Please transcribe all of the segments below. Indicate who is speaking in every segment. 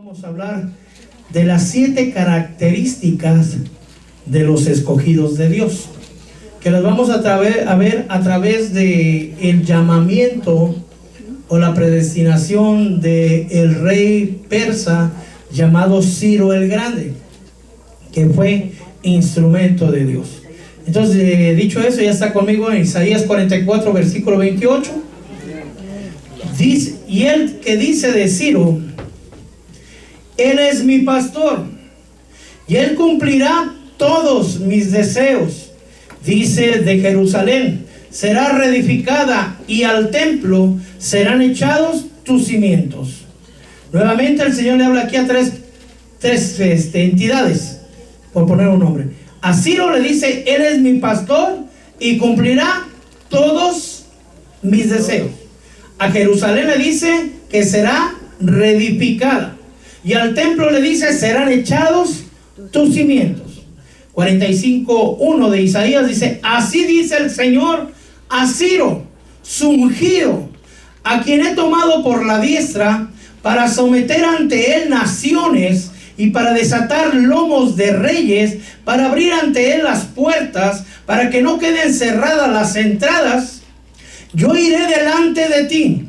Speaker 1: Vamos a hablar de las 7 características de los escogidos de Dios, que las vamos a ver a través de el llamamiento o la predestinación del rey persa llamado Ciro el Grande, que fue instrumento de Dios. Entonces, dicho eso, ya está conmigo en Isaías 44, versículo 28. Dice, y él que dice de Ciro: Él es mi pastor, y Él cumplirá todos mis deseos. Dice de Jerusalén: será reedificada, y al templo serán echados tus cimientos. Nuevamente el Señor le habla aquí a tres entidades, por poner un nombre. A Ciro le dice: Él es mi pastor y cumplirá todos mis deseos. A Jerusalén le dice que será reedificada, y al templo le dice: serán echados tus cimientos. 45:1 de Isaías dice: así dice el Señor a Ciro, su ungido, a quien he tomado por la diestra para someter ante él naciones y para desatar lomos de reyes, para abrir ante él las puertas, para que no queden cerradas las entradas. Yo iré delante de ti,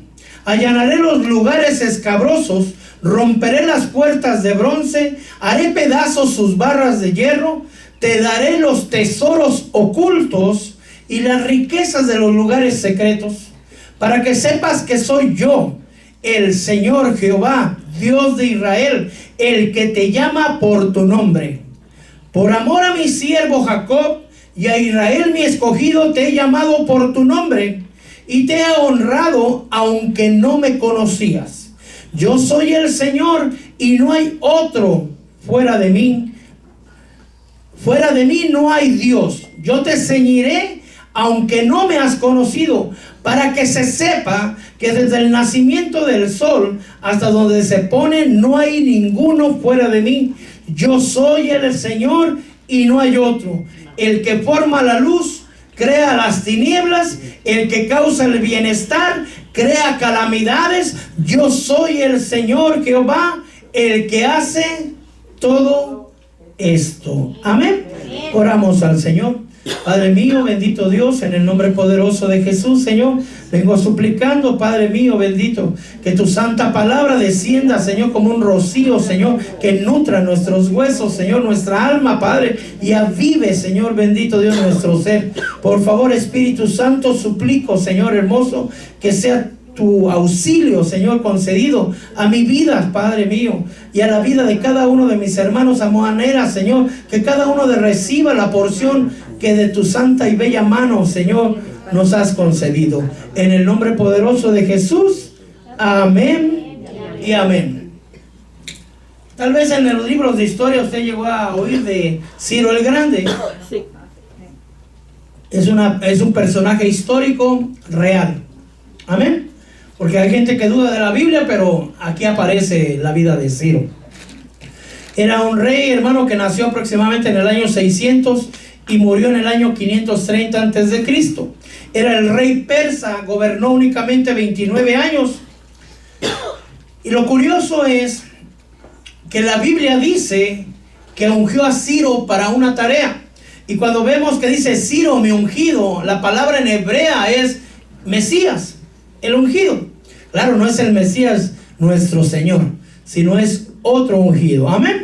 Speaker 1: allanaré los lugares escabrosos, romperé las puertas de bronce, haré pedazos sus barras de hierro, te daré los tesoros ocultos y las riquezas de los lugares secretos, para que sepas que soy yo, el Señor Jehová, Dios de Israel, el que te llama por tu nombre. Por amor a mi siervo Jacob y a Israel mi escogido, te he llamado por tu nombre y te he honrado aunque no me conocías. Yo soy el Señor y no hay otro fuera de mí. Fuera de mí no hay Dios. Yo te ceñiré aunque no me has conocido, para que se sepa que desde el nacimiento del sol hasta donde se pone no hay ninguno fuera de mí. Yo soy el Señor y no hay otro. El que forma la luz crea las tinieblas, el que causa el bienestar crea calamidades. Yo soy el Señor Jehová, el que hace todo esto. Amén. Oramos al Señor. Padre mío, bendito Dios, en el nombre poderoso de Jesús, Señor, vengo suplicando, Padre mío, bendito, que tu santa palabra descienda, Señor, como un rocío, Señor, que nutra nuestros huesos, Señor, nuestra alma, Padre, y avive, Señor, bendito Dios, nuestro ser. Por favor, Espíritu Santo, suplico, Señor hermoso, que sea tu auxilio, Señor, concedido a mi vida, Padre mío, y a la vida de cada uno de mis hermanos, a manera, Señor, que cada uno reciba la porción que de tu santa y bella mano, Señor, nos has concedido. En el nombre poderoso de Jesús, amén y amén. Tal vez en los libros de historia usted llegó a oír de Ciro el Grande.
Speaker 2: Sí.
Speaker 1: Es un personaje histórico real. Amén. Porque hay gente que duda de la Biblia, pero aquí aparece la vida de Ciro. Era un rey, hermano, que nació aproximadamente en el año 600 y murió en el año 530 antes de Cristo. Era el rey persa, gobernó únicamente 29 años. Y lo curioso es que la Biblia dice que ungió a Ciro para una tarea. Y cuando vemos que dice Ciro mi ungido, la palabra en hebrea es Mesías, el ungido. Claro, no es el Mesías nuestro Señor, sino es otro ungido. Amén.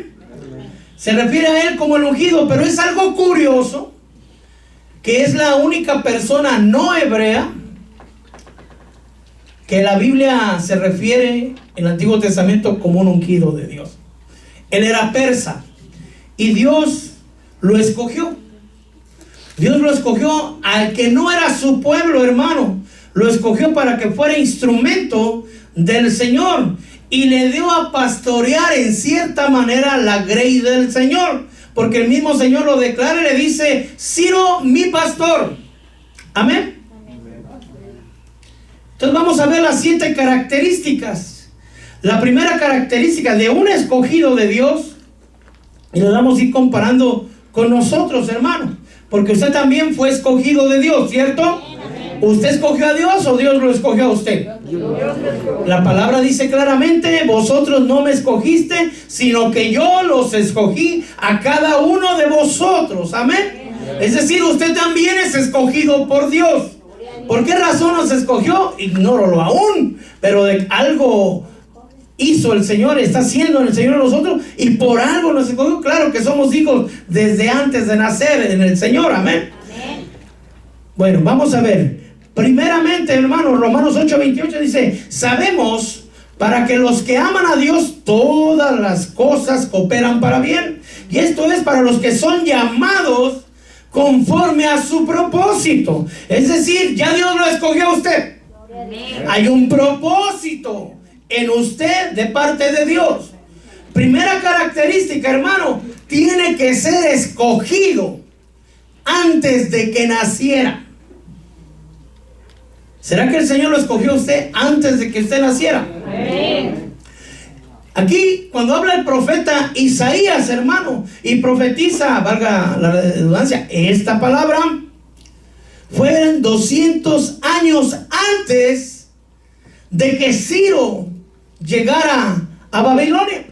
Speaker 1: Se refiere a él como el ungido, pero es algo curioso que es la única persona no hebrea que la Biblia se refiere en el Antiguo Testamento como un ungido de Dios. Él era persa y Dios lo escogió. Dios lo escogió al que no era su pueblo, hermano. Lo escogió para que fuera instrumento del Señor y le dio a pastorear en cierta manera la grey del Señor, porque el mismo Señor lo declara y le dice: Ciro mi pastor. Amén. Entonces vamos a ver las 7 características. La primera característica de un escogido de Dios, y lo vamos a ir comparando con nosotros, hermano, porque usted también fue escogido de Dios, ¿cierto? ¿Usted escogió a Dios o Dios lo escogió a usted? La palabra dice claramente: vosotros no me escogiste, sino que yo los escogí a cada uno de vosotros. Amén. Es decir, usted también es escogido por Dios. ¿Por qué razón nos escogió? Ignóralo aún, pero de algo hizo el Señor, está haciendo el Señor en nosotros, y por algo nos escogió. Claro que somos hijos desde antes de nacer en el Señor. Amén. Bueno, vamos a ver. Primeramente, hermanos, Romanos 8:28 dice: sabemos para que los que aman a Dios todas las cosas cooperan para bien, y esto es para los que son llamados conforme a su propósito. Es decir, ya Dios lo escogió a usted. Hay un propósito en usted de parte de Dios. Primera característica, hermano: tiene que ser escogido antes de que naciera. ¿Será que el Señor lo escogió a usted antes de que usted naciera? Aquí, cuando habla el profeta Isaías, hermano, y profetiza, valga la redundancia, esta palabra, fueron 200 años antes de que Ciro llegara a Babilonia.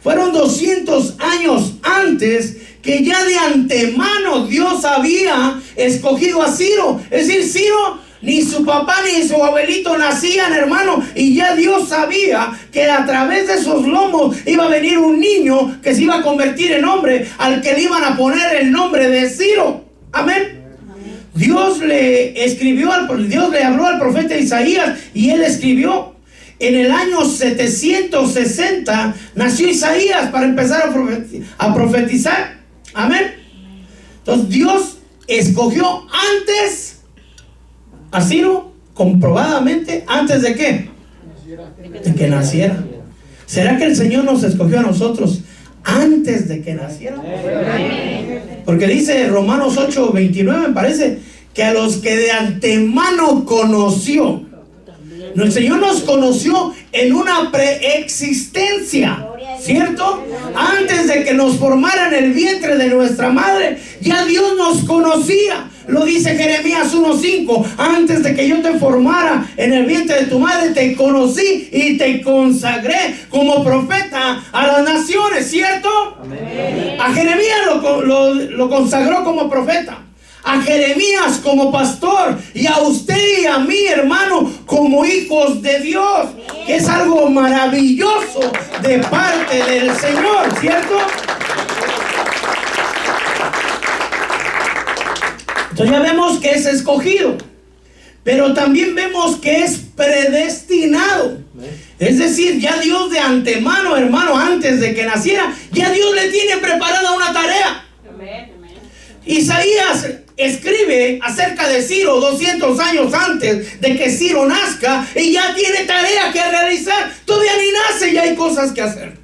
Speaker 1: Fueron 200 años antes que ya de antemano Dios había escogido a Ciro. Es decir, Ciro, ni su papá ni su abuelito nacían, hermano, y ya Dios sabía que a través de esos lomos iba a venir un niño que se iba a convertir en hombre, al que le iban a poner el nombre de Ciro. Amén. Dios le habló al profeta Isaías, y él escribió: en el año 760 nació Isaías para empezar a profetizar. Amén. Entonces Dios escogió antes a Ciro, comprobadamente, ¿antes de qué? De que naciera. ¿Será que el Señor nos escogió a nosotros antes de que naciera? Porque dice Romanos 8:29, me parece, que a los que de antemano conoció. El Señor nos conoció en una preexistencia, ¿cierto? Antes de que nos formara en el vientre de nuestra madre, ya Dios nos conocía. Lo dice Jeremías 1:5: antes de que yo te formara en el vientre de tu madre, te conocí y te consagré como profeta a las naciones, ¿cierto? Amén. A Jeremías lo consagró como profeta, a Jeremías como pastor, y a usted y a mí, hermano, como hijos de Dios, que es algo maravilloso de parte del Señor, ¿cierto? Entonces ya vemos que es escogido, pero también vemos que es predestinado. Es decir, ya Dios de antemano, hermano, antes de que naciera, ya Dios le tiene preparada una tarea. Isaías escribe acerca de Ciro 200 años antes de que Ciro nazca, y ya tiene tarea que realizar. Todavía ni nace, ya hay cosas que hacer.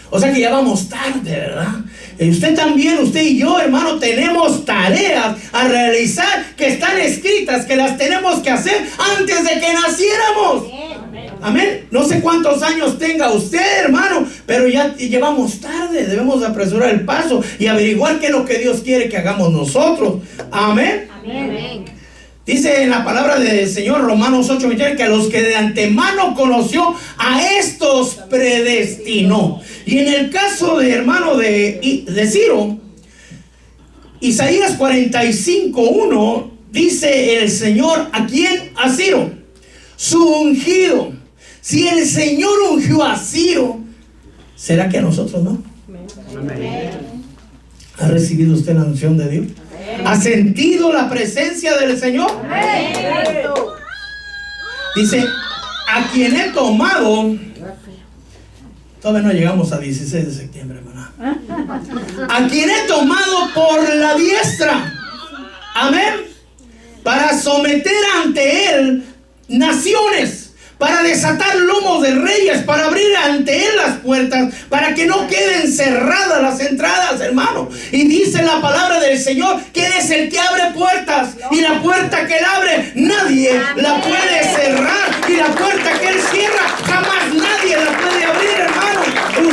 Speaker 1: O sea que ya vamos tarde, ¿verdad? Usted también, usted y yo, hermano, tenemos tareas a realizar que están escritas, que las tenemos que hacer antes de que naciéramos. Amén. No sé cuántos años tenga usted, hermano, pero ya llevamos tarde. Debemos apresurar el paso y averiguar qué es lo que Dios quiere que hagamos nosotros. Amén. Amén. Dice en la palabra del Señor, Romanos 8:29, que a los que de antemano conoció, a estos predestinó. Y en el caso de hermano de Ciro, Isaías 45:1, dice el Señor: ¿a quién? A Ciro, su ungido. Si el Señor ungió a Ciro, ¿será que a nosotros no? Amén. ¿Ha recibido usted la unción de Dios? ¿Ha sentido la presencia del Señor? Amén. Dice: a quien he tomado. Todavía no llegamos a 16 de septiembre, hermana. A quien he tomado por la diestra. Amén. Para someter ante él naciones, para desatar lomos de reyes, para abrir ante él las puertas, para que no queden cerradas las entradas, hermano. Y dice la palabra del Señor que Él es el que abre puertas, y la puerta que Él abre nadie la puede cerrar, y la puerta que Él cierra jamás nadie la puede abrir, hermano.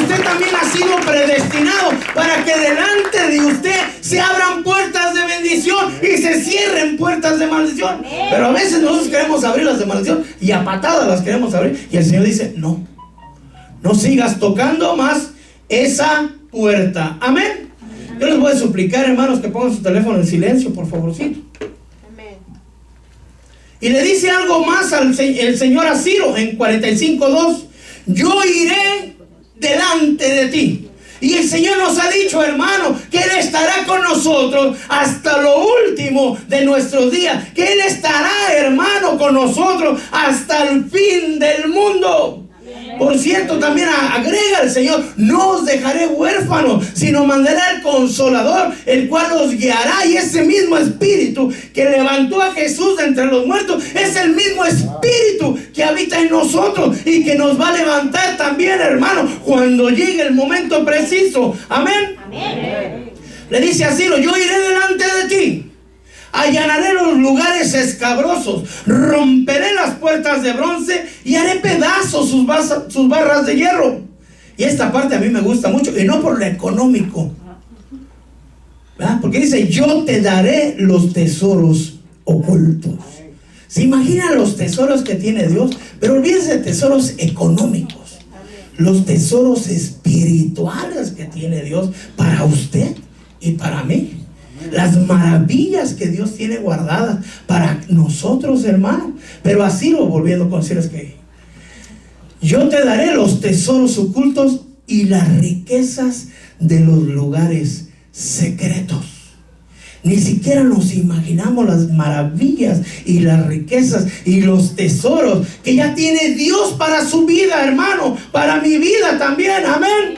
Speaker 1: Usted también ha sido predestinado para que delante de usted se abran puertas de bendición y se cierren cierren puertas de maldición. Pero a veces nosotros queremos abrir las de maldición y a patadas las queremos abrir. Y el Señor dice, no, no sigas tocando más esa puerta. Amén. Yo les voy a suplicar, hermanos, que pongan su teléfono en silencio, por favorcito. Y le dice algo más el Señor a Ciro en 45:2. Yo iré delante de ti. Y el Señor nos ha dicho, hermano, que Él estará con nosotros hasta lo último de nuestros días. Que Él estará, hermano, con nosotros hasta el fin del mundo. Por cierto, también agrega el Señor, no os dejaré huérfanos, sino mandaré al Consolador, el cual os guiará. Y ese mismo Espíritu que levantó a Jesús de entre los muertos es el mismo Espíritu que habita en nosotros y que nos va a levantar también, hermano, cuando llegue el momento preciso. Amén. Amén. Le dice a Ciro, yo iré delante de ti. Allanaré los lugares escabrosos, romperé las puertas de bronce y haré pedazos sus barras de hierro. Y esta parte a mí me gusta mucho, y no por lo económico, ¿verdad? Porque dice, yo te daré los tesoros ocultos. ¿Se imaginan los tesoros que tiene Dios? Pero olvídense de tesoros económicos, los tesoros espirituales que tiene Dios para usted y para mí. Las maravillas que Dios tiene guardadas para nosotros, hermano. Pero así lo volviendo con Ciro, es que yo te daré los tesoros ocultos y las riquezas de los lugares secretos. Ni siquiera nos imaginamos las maravillas y las riquezas y los tesoros que ya tiene Dios para su vida, hermano, para mi vida también. Amén.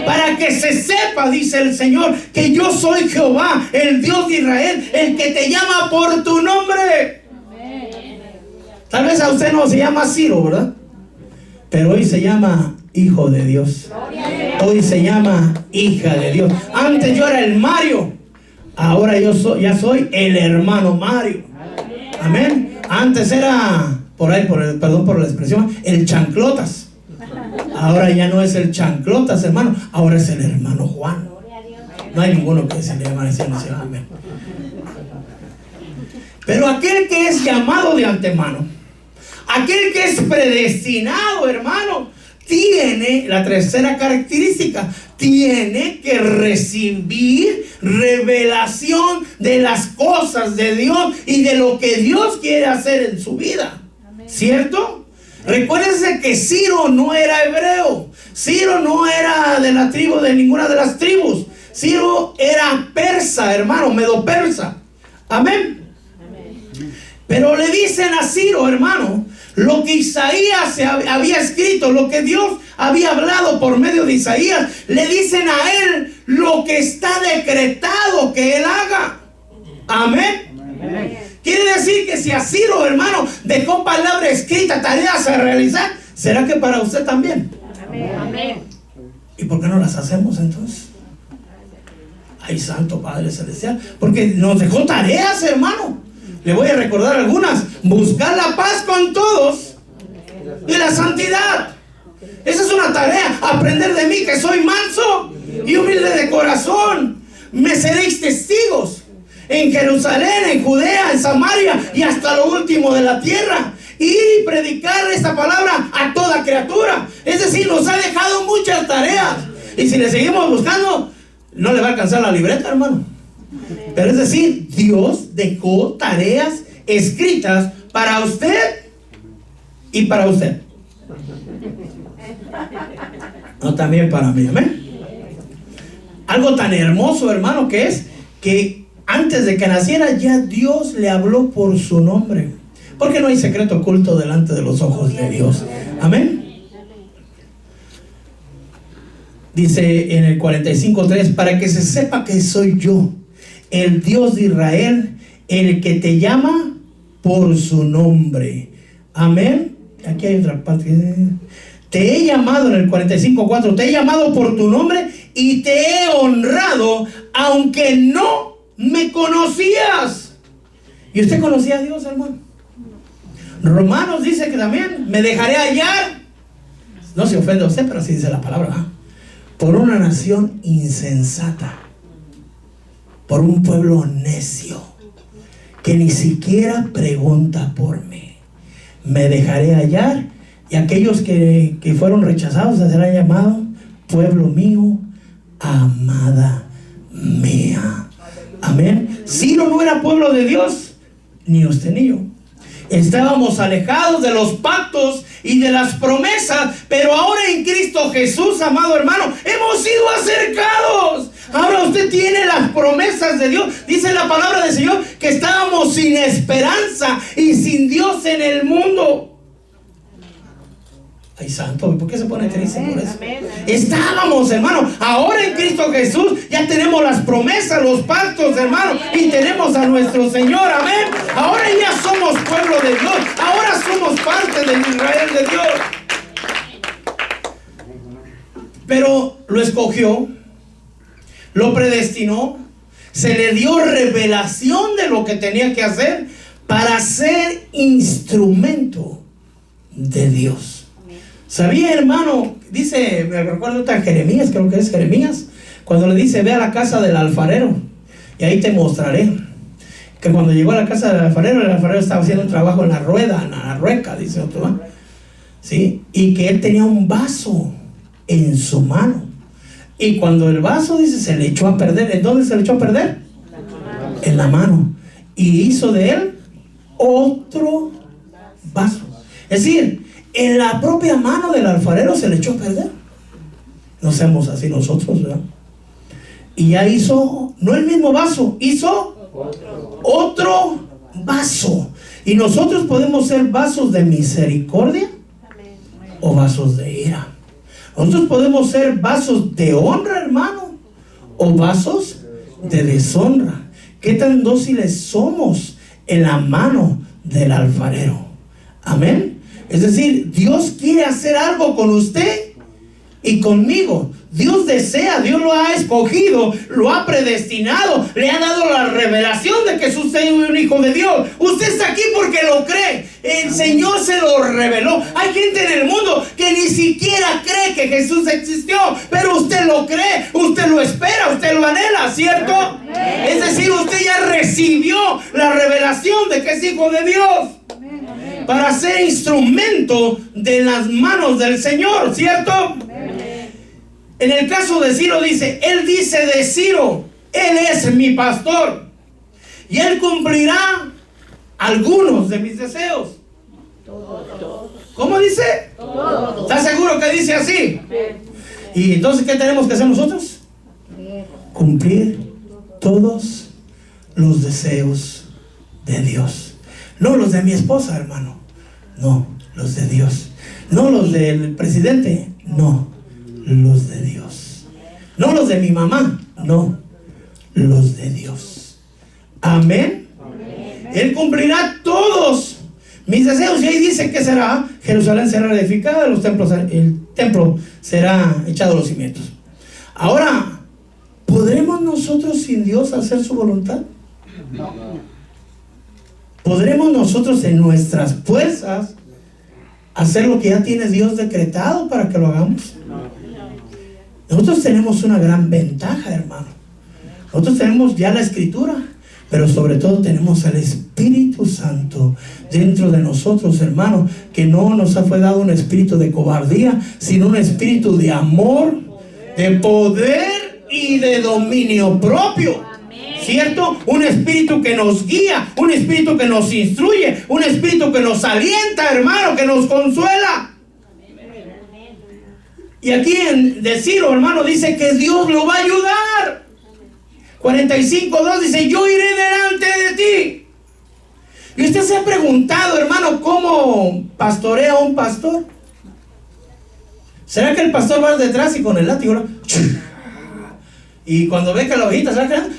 Speaker 1: Para que se sepa, dice el Señor, que yo soy Jehová, el Dios de Israel, el que te llama por tu nombre. Tal vez a usted no se llama Ciro, ¿verdad? Pero hoy se llama hijo de Dios. Hoy se llama hija de Dios. Antes yo era el Mario, ahora ya soy el hermano Mario. Amén. Antes era, perdón por la expresión, el chanclotas. Ahora ya no es el chanclotas, hermano, ahora es el hermano Juan. No hay ninguno que se le llame así, no se llama. Amén. Pero aquel que es llamado de antemano, aquel que es predestinado, hermano, tiene la tercera característica: tiene que recibir revelación de las cosas de Dios y de lo que Dios quiere hacer en su vida. ¿Cierto? Recuérdense que Ciro no era hebreo. Ciro no era de la tribu, de ninguna de las tribus. Ciro era persa, hermano, medo persa. Amén. Pero le dicen a Ciro, hermano, lo que Isaías había escrito, lo que Dios había hablado por medio de Isaías, le dicen a él lo que está decretado que él haga. Amén. Quiere decir que si a Ciro, hermano, dejó palabra escrita, tareas a realizar, ¿será que para usted también? Amén. ¿Y por qué no las hacemos entonces? Ay, Santo Padre Celestial, porque nos dejó tareas, hermano. Le voy a recordar algunas: buscar la paz con todos y la santidad. Esa es una tarea. Aprender de mí, que soy manso y humilde de corazón. Me seréis testigos en Jerusalén, en Judea, en Samaria y hasta lo último de la tierra. Ir y predicar esta palabra a toda criatura. Es decir, nos ha dejado muchas tareas. Y si le seguimos buscando, no le va a alcanzar la libreta, hermano. Pero es decir, Dios dejó tareas escritas para usted y para usted. No, también para mí. Amén. Algo tan hermoso, hermano, que es que antes de que naciera ya Dios le habló por su nombre. Porque no hay secreto oculto delante de los ojos de Dios. Amén. Dice en el 45:3, para que se sepa que soy yo, el Dios de Israel, el que te llama por su nombre. Amén. Aquí hay otra parte. Te he llamado, en el 45:4, te he llamado por tu nombre y te he honrado, aunque no me conocías. ¿Y usted conocía a Dios, hermano? Romanos dice que también me dejaré hallar. No se ofende a usted, pero así dice la palabra, ¿eh? Por una nación insensata, por un pueblo necio, que ni siquiera pregunta por mí. Me dejaré hallar, y aquellos que fueron rechazados serán llamados pueblo mío, amada mía. Amén. Ciro no era pueblo de Dios, ni usted ni yo. Estábamos alejados de los pactos y de las promesas, pero ahora en Cristo Jesús, amado hermano, hemos sido acercados. Ahora usted tiene las promesas de Dios. Dice la palabra del Señor que estábamos sin esperanza y sin Dios en el mundo. Ay, santo, ¿por qué se pone triste por eso? Estábamos, hermano, ahora en Cristo Jesús ya tenemos las promesas, los pactos, hermano, y tenemos a nuestro Señor, amén. Ahora ya somos pueblo de Dios, ahora somos parte del Israel de Dios. Pero lo escogió, lo predestinó, se le dio revelación de lo que tenía que hacer para ser instrumento de Dios. ¿Sabía, hermano? Dice, me recuerdo a Jeremías, creo que es Jeremías, cuando le dice, ve a la casa del alfarero y ahí te mostraré. Que cuando llegó a la casa del alfarero, el alfarero estaba haciendo un trabajo en la rueda, en la rueca, dice otro, ¿no? ¿Sí? Y que él tenía un vaso en su mano. Y cuando el vaso, dice, se le echó a perder. ¿En dónde se le echó a perder? En la mano. Y hizo de él otro vaso. Es decir, en la propia mano del alfarero se le echó a perder. No seamos así nosotros, ¿verdad? Y ya hizo, no el mismo vaso, hizo otro vaso. Y nosotros podemos ser vasos de misericordia o vasos de ira. Nosotros podemos ser vasos de honra, hermano, o vasos de deshonra. ¿Qué tan dóciles somos en la mano del alfarero? Amén. Es decir, Dios quiere hacer algo con usted y conmigo. Dios desea, Dios lo ha escogido, lo ha predestinado, le ha dado la revelación de que es usted un hijo de Dios. Usted está aquí porque lo cree. El Señor se lo reveló. Hay gente en el mundo que ni siquiera cree que Jesús existió, pero usted lo cree, usted lo espera, usted lo anhela, ¿cierto? Es decir, usted ya recibió la revelación de que es hijo de Dios para ser instrumento de las manos del Señor, ¿cierto? En el caso de Ciro dice, él dice de Ciro, él es mi pastor y él cumplirá algunos de mis deseos. ¿Cómo dice? ¿Está seguro que dice así? Y entonces, ¿qué tenemos que hacer nosotros? Cumplir todos los deseos de Dios. No los de mi esposa, hermano. No, los de Dios. No los del presidente. No, los de Dios. No los de mi mamá. No, los de Dios. Amén. Él cumplirá todos mis deseos. Y ahí dice que será, Jerusalén será edificada, el templo será echado a los cimientos. Ahora, ¿podremos nosotros sin Dios hacer su voluntad? No. ¿Podremos nosotros en nuestras fuerzas hacer lo que ya tiene Dios decretado para que lo hagamos? Nosotros tenemos una gran ventaja, hermano. Nosotros tenemos ya la Escritura, pero sobre todo tenemos al Espíritu Santo dentro de nosotros, hermano, que no nos fue dado un espíritu de cobardía, sino un espíritu de amor, de poder y de dominio propio. ¿Cierto? Un espíritu que nos guía, un espíritu que nos instruye, un espíritu que nos alienta, hermano, que nos consuela. Y aquí de Ciro, hermano, dice que Dios lo va a ayudar. 45:2 dice, yo iré delante de ti. Y usted se ha preguntado, hermano, ¿cómo pastorea un pastor? ¿Será que el pastor va detrás y con el látigo, ¿no? Y cuando ve que la ovejita se va quedando,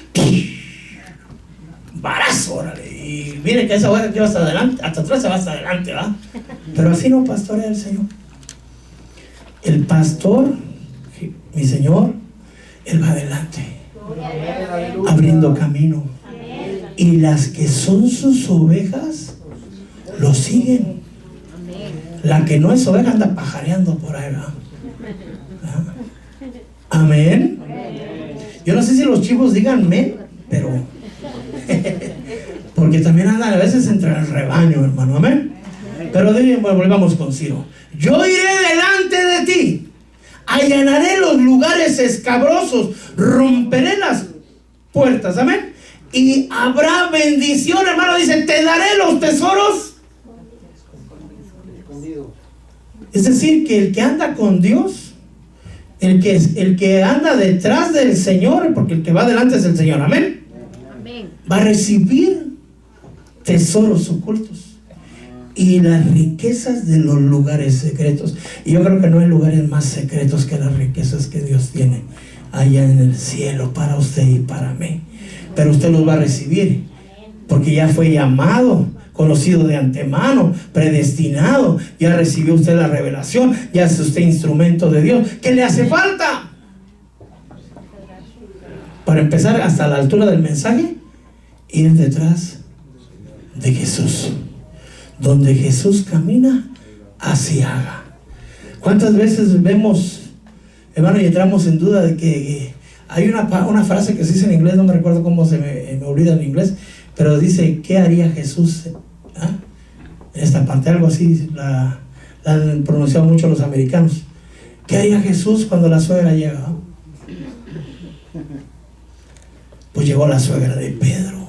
Speaker 1: barazo, órale. Y mire que esa oveja que va hasta adelante, hasta atrás se va hasta adelante, ¿va? Pero así no pastorea el Señor. El pastor, mi Señor, Él va adelante, abriendo camino. Y las que son sus ovejas lo siguen. La que no es oveja anda pajareando por ahí, ¿verdad? Amén. Yo no sé si los chivos digan men, pero porque Porque también andan a veces entre el rebaño, hermano, amén. Pero volvamos con Ciro. Yo iré delante de ti, allanaré los lugares escabrosos, romperé las puertas, amén. Y habrá bendición, hermano. Dice, te daré los tesoros. Es decir, que el que anda con Dios, el que anda detrás del Señor, porque el que va delante es el Señor, amén, va a recibir tesoros ocultos y las riquezas de los lugares secretos. Y yo creo que no hay lugares más secretos que las riquezas que Dios tiene allá en el cielo para usted y para mí. Pero usted los va a recibir porque ya fue llamado, conocido de antemano, predestinado. Ya recibió usted la revelación, ya es usted instrumento de Dios. ¿Qué le hace falta? Para empezar, hasta la altura del mensaje, ir detrás de Jesús. Donde Jesús camina, así haga. ¿Cuántas veces vemos, hermano, y entramos en duda de que hay una frase que se dice en inglés, no me recuerdo cómo me olvida en inglés, pero dice, ¿qué haría Jesús? En esta parte, algo así, la han pronunciado mucho los americanos. ¿Qué haría Jesús cuando la suegra llega? Pues llegó la suegra de Pedro.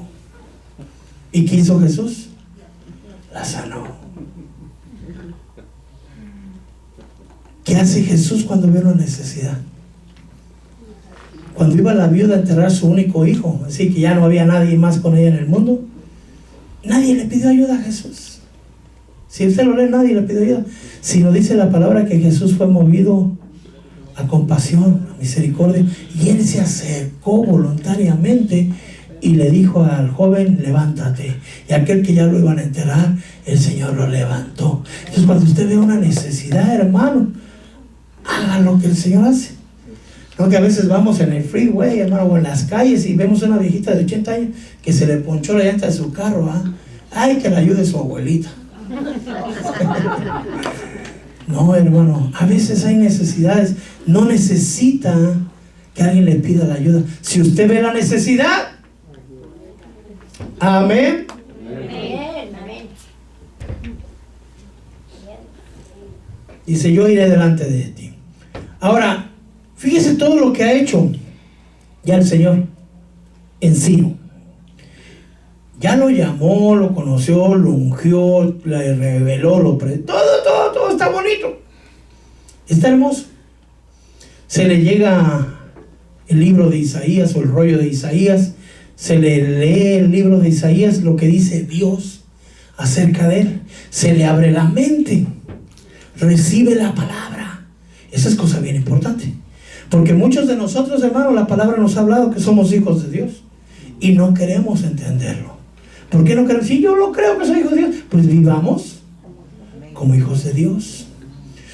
Speaker 1: ¿Y qué hizo Jesús? La sanó. ¿Qué hace Jesús cuando ve una necesidad? Cuando iba la viuda a enterrar a su único hijo, así que ya no había nadie más con ella en el mundo, nadie le pidió ayuda a Jesús. Si usted lo lee, nadie le pidió ayuda, sino dice la palabra que Jesús fue movido a compasión, a misericordia, y él se acercó voluntariamente y le dijo al joven, levántate. Y aquel que ya lo iban a enterrar, el Señor lo levantó. Entonces, cuando usted ve una necesidad, hermano, haga lo que el Señor hace. No, que a veces vamos en el freeway, hermano, o en las calles y vemos una viejita de 80 años que se le ponchó la llanta de su carro. Ay, que la ayude su abuelita. No, hermano, a veces hay necesidades. No necesita que alguien le pida la ayuda. Si usted ve la necesidad, amén. Dice, yo iré delante de ti. Ahora, fíjese todo lo que ha hecho ya el Señor en Ciro. Ya lo llamó, lo conoció, lo ungió, le reveló, todo está bonito. Está hermoso. Se le llega el libro de Isaías o el rollo de Isaías. Se le lee el libro de Isaías, lo que dice Dios acerca de él. Se le abre la mente. Recibe la palabra. Esa es cosa bien importante. Porque muchos de nosotros, hermanos, la palabra nos ha hablado que somos hijos de Dios. Y no queremos entenderlo. ¿Por qué no queremos? Si yo lo creo que soy hijo de Dios, pues vivamos como hijos de Dios.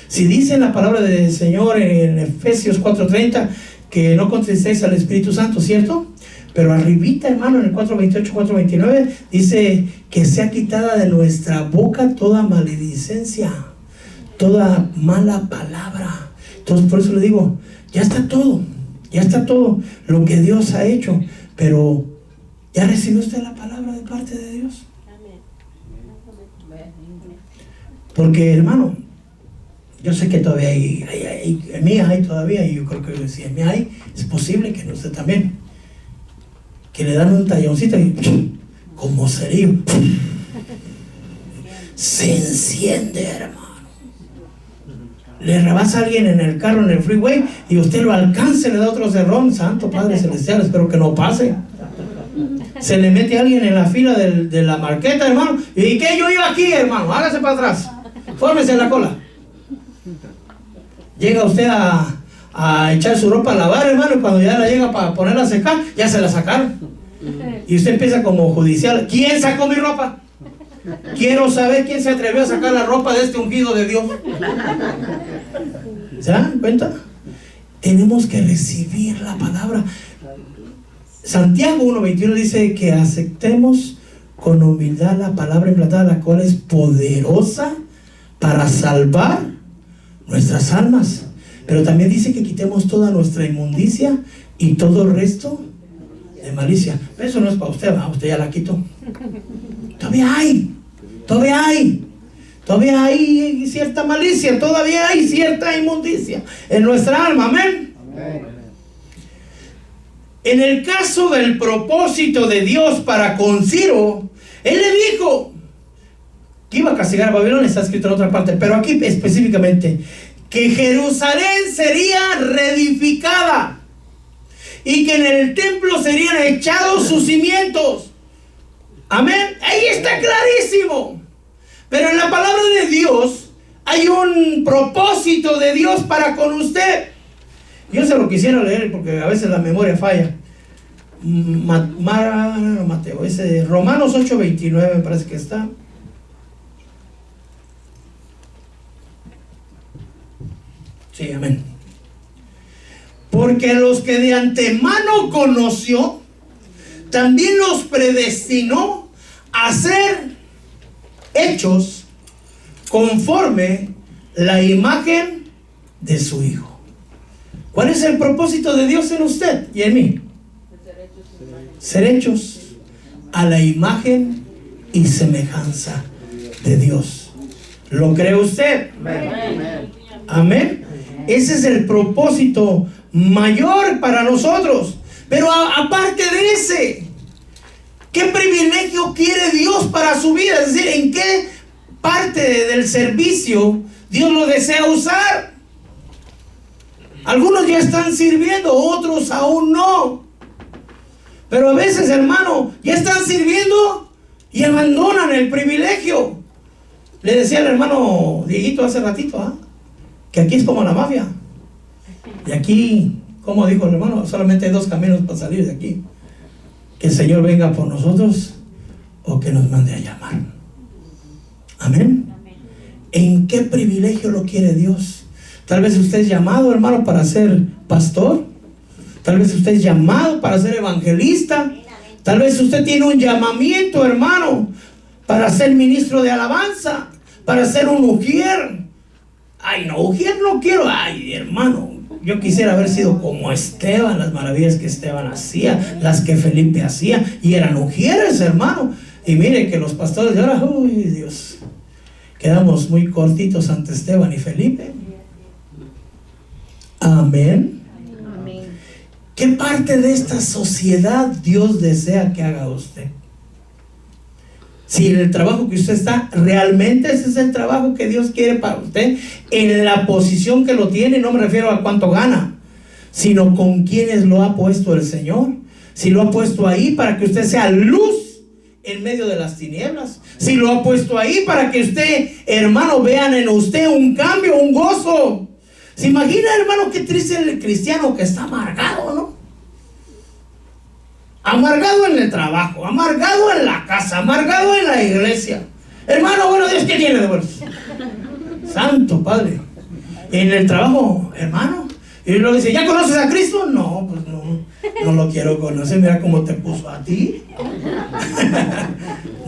Speaker 1: Si dice la palabra del Señor en Efesios 4:30 que no contristéis al Espíritu Santo, ¿cierto? Pero arribita, hermano, en el 4:28, 4:29 dice que sea quitada de nuestra boca toda maledicencia, toda mala palabra. Entonces, por eso le digo, ya está todo lo que Dios ha hecho, pero ¿ya recibió usted la palabra de parte de Dios? Porque, hermano, yo sé que todavía en mí hay todavía, y yo creo que si en mí hay, es posible que en usted también, que le dan un talloncito y como cerillo se enciende, hermano. Le rebasa a alguien en el carro, en el freeway, y usted lo alcance, le da otro cerrón. Santo Padre Celestial, espero que no pase. Se le mete a alguien en la fila de la marqueta, hermano. ¿Y qué? Yo iba aquí, hermano. Hágase para atrás. Fórmese en la cola. Llega usted a echar su ropa a lavar, hermano, y cuando ya la llega para ponerla a secar, ya se la sacaron. Y usted empieza como judicial. ¿Quién sacó mi ropa? Quiero saber quién se atrevió a sacar la ropa de este ungido de Dios. ¿Se dan cuenta? Tenemos que recibir la palabra. Santiago 1:21 dice que aceptemos con humildad la palabra implantada, la cual es poderosa para salvar nuestras almas. Pero también dice que quitemos toda nuestra inmundicia y todo el resto De malicia. Pero eso no es para usted, ¿va? Usted ya la quitó. Todavía hay cierta malicia, todavía hay cierta inmundicia en nuestra alma. Amén. En el caso del propósito de Dios para con Ciro, Él le dijo que iba a castigar a Babilonia, está escrito en otra parte, pero aquí específicamente, que Jerusalén sería reedificada y que en el templo serían echados sus cimientos. Amén. Ahí está clarísimo. Pero en la palabra de Dios hay un propósito de Dios para con usted. Yo se lo quisiera leer porque a veces la memoria falla. Mateo, ese Romanos 8:29 me parece que está. Sí, amén. Porque los que de antemano conoció, también los predestinó a ser hechos conforme la imagen de su Hijo. ¿Cuál es el propósito de Dios en usted y en mí? Ser hechos a la imagen y semejanza de Dios. ¿Lo cree usted? Amén. Amén. Ese es el propósito mayor para nosotros. Pero aparte de ese, ¿qué privilegio quiere Dios para su vida? Es decir, ¿en qué parte del servicio Dios lo desea usar? Algunos ya están sirviendo, otros aún no. Pero a veces, hermano, ya están sirviendo y abandonan el privilegio. Le decía al hermano Dieguito hace ratito, que aquí es como la mafia. Y aquí, como dijo el hermano, solamente hay dos caminos para salir de aquí: que el Señor venga por nosotros o que nos mande a llamar. Amén. ¿En qué privilegio lo quiere Dios? Tal vez usted es llamado, hermano, para ser pastor. Tal vez usted es llamado para ser evangelista. Tal vez usted tiene un llamamiento, hermano, para ser ministro de alabanza, para ser un ujier. Ay, no, ujier no quiero. Ay, hermano, yo quisiera haber sido como Esteban, las maravillas que Esteban hacía, las que Felipe hacía, y eran ujieres, hermano. Y mire que los pastores de ahora, uy, Dios, quedamos muy cortitos ante Esteban y Felipe. Amén. ¿Qué parte de esta sociedad Dios desea que haga usted? Si en el trabajo que usted está, realmente ese es el trabajo que Dios quiere para usted, en la posición que lo tiene, no me refiero a cuánto gana, sino con quienes lo ha puesto el Señor. Si lo ha puesto ahí para que usted sea luz en medio de las tinieblas, si lo ha puesto ahí para que usted, hermano, vean en usted un cambio, un gozo. ¿Se imagina, hermano, qué triste el cristiano que está amargado, no? Amargado en el trabajo, amargado en la casa, amargado en la iglesia. Hermano, bueno, Dios, ¿qué tiene de bueno? Santo Padre. En el trabajo, hermano. Y luego dice, ¿ya conoces a Cristo? No, pues no lo quiero conocer. Mira cómo te puso a ti.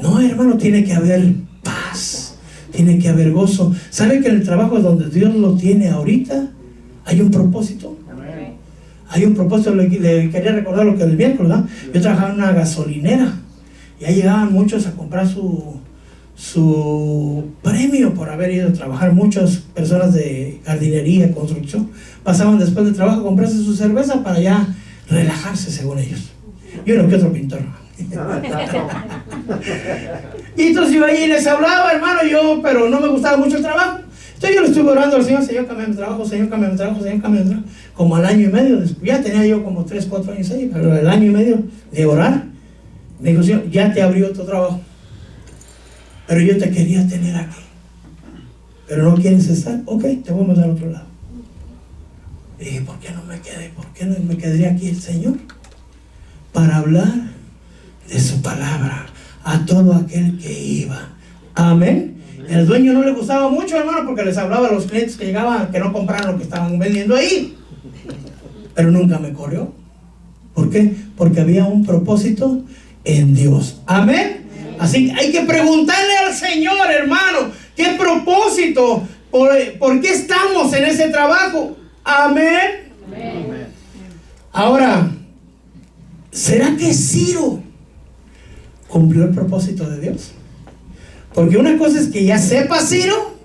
Speaker 1: No, hermano, tiene que haber paz, tiene que haber gozo. ¿Sabe que en el trabajo donde Dios lo tiene ahorita hay un propósito? Hay un propósito. Le quería recordar lo que el miércoles, ¿no? Yo trabajaba en una gasolinera y ahí llegaban muchos a comprar su premio por haber ido a trabajar. Muchas personas de jardinería, construcción, pasaban después del trabajo a comprarse su cerveza para ya relajarse, según ellos. Y uno que otro pintor. Y entonces yo ahí les hablaba, hermano, pero no me gustaba mucho el trabajo. Entonces yo le estuve orando al Señor: Señor, cámbiame mi trabajo, Señor, cámbiame mi trabajo, Señor, cámbiame mi trabajo. Como al año y medio, ya tenía yo como 3, 4 años ahí, pero el año y medio de orar, me dijo: Señor, ya te abrió otro trabajo, pero yo te quería tener aquí, pero no quieres estar. Ok, te voy a mandar a otro lado. Y dije: ¿por qué no me quedé? ¿Por qué no me quedaría aquí el Señor? Para hablar de su palabra a todo aquel que iba. Amén. El dueño no le gustaba mucho, hermano, porque les hablaba a los clientes que llegaban que no compraran lo que estaban vendiendo ahí. Pero nunca me corrió. ¿Por qué? Porque había un propósito en Dios. Amén. Así que hay que preguntarle al Señor, hermano, ¿qué propósito? ¿Por qué estamos en ese trabajo? Amén. Amén. Ahora, ¿será que Ciro cumplió el propósito de Dios? Porque una cosa es que ya sepa Ciro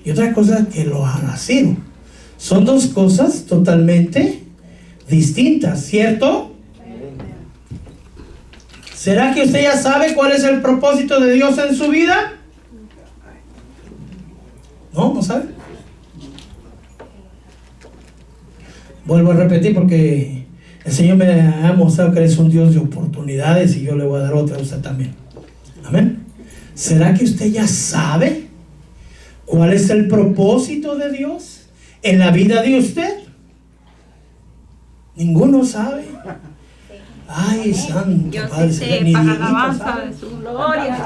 Speaker 1: y otra cosa es que lo haga Ciro. Son dos cosas totalmente distintas, ¿cierto? ¿Será que usted ya sabe cuál es el propósito de Dios en su vida? No sabe. Vuelvo a repetir porque el Señor me ha mostrado que Él es un Dios de oportunidades y yo le voy a dar otra a usted también. Amén. ¿Será que usted ya sabe cuál es el propósito de Dios en la vida de usted? Ninguno sabe. Ay, santo
Speaker 2: Dios
Speaker 1: Padre,
Speaker 2: esté para la alabanza de su gloria.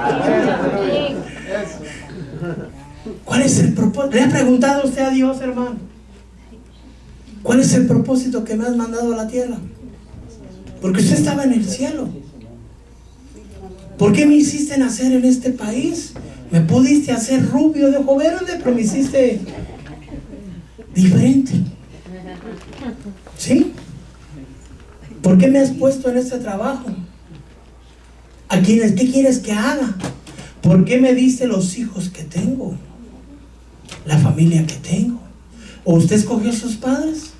Speaker 1: ¿Cuál es el propósito? ¿Le ha preguntado usted a Dios, hermano? ¿Cuál es el propósito que me has mandado a la tierra? Porque usted estaba en el cielo. ¿Por qué me hiciste nacer en este país? Me pudiste hacer rubio de ojo verde, pero me hiciste diferente. ¿Sí? ¿Por qué me has puesto en este trabajo? ¿A quiénes? ¿Qué quieres que haga? ¿Por qué me diste los hijos que tengo? La familia que tengo. ¿O usted escogió a sus padres?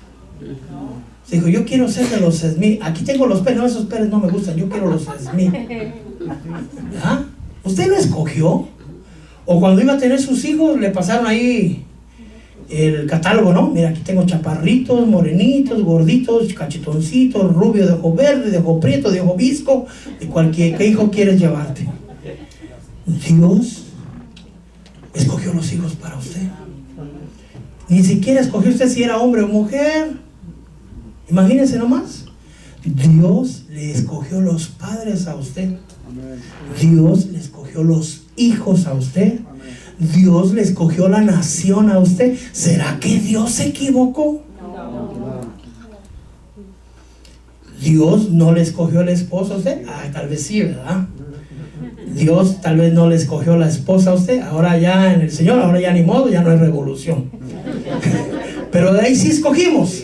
Speaker 1: Se dijo, yo quiero ser de los Smith. Aquí tengo los Pérez, no, esos Pérez no me gustan, yo quiero los Smith. ¿Ah? ¿Usted lo escogió? O cuando iba a tener sus hijos le pasaron ahí el catálogo, ¿no? Mira, aquí tengo chaparritos, morenitos, gorditos, cachetoncitos, rubio de ojo verde, de ojo prieto, de ojo visco, de cualquier. ¿Qué hijo quieres llevarte? Dios escogió los hijos para usted. Ni siquiera escogió usted si era hombre o mujer. Imagínense nomás. Dios le escogió los padres a usted. Dios le escogió los hijos a usted. Dios le escogió la nación a usted. ¿Será que Dios se equivocó? Dios no le escogió el esposo a usted. Tal vez sí, ¿verdad? Dios tal vez no le escogió la esposa a usted. Ahora ya en el Señor, ahora ya ni modo, ya no hay revolución. Pero de ahí sí escogimos,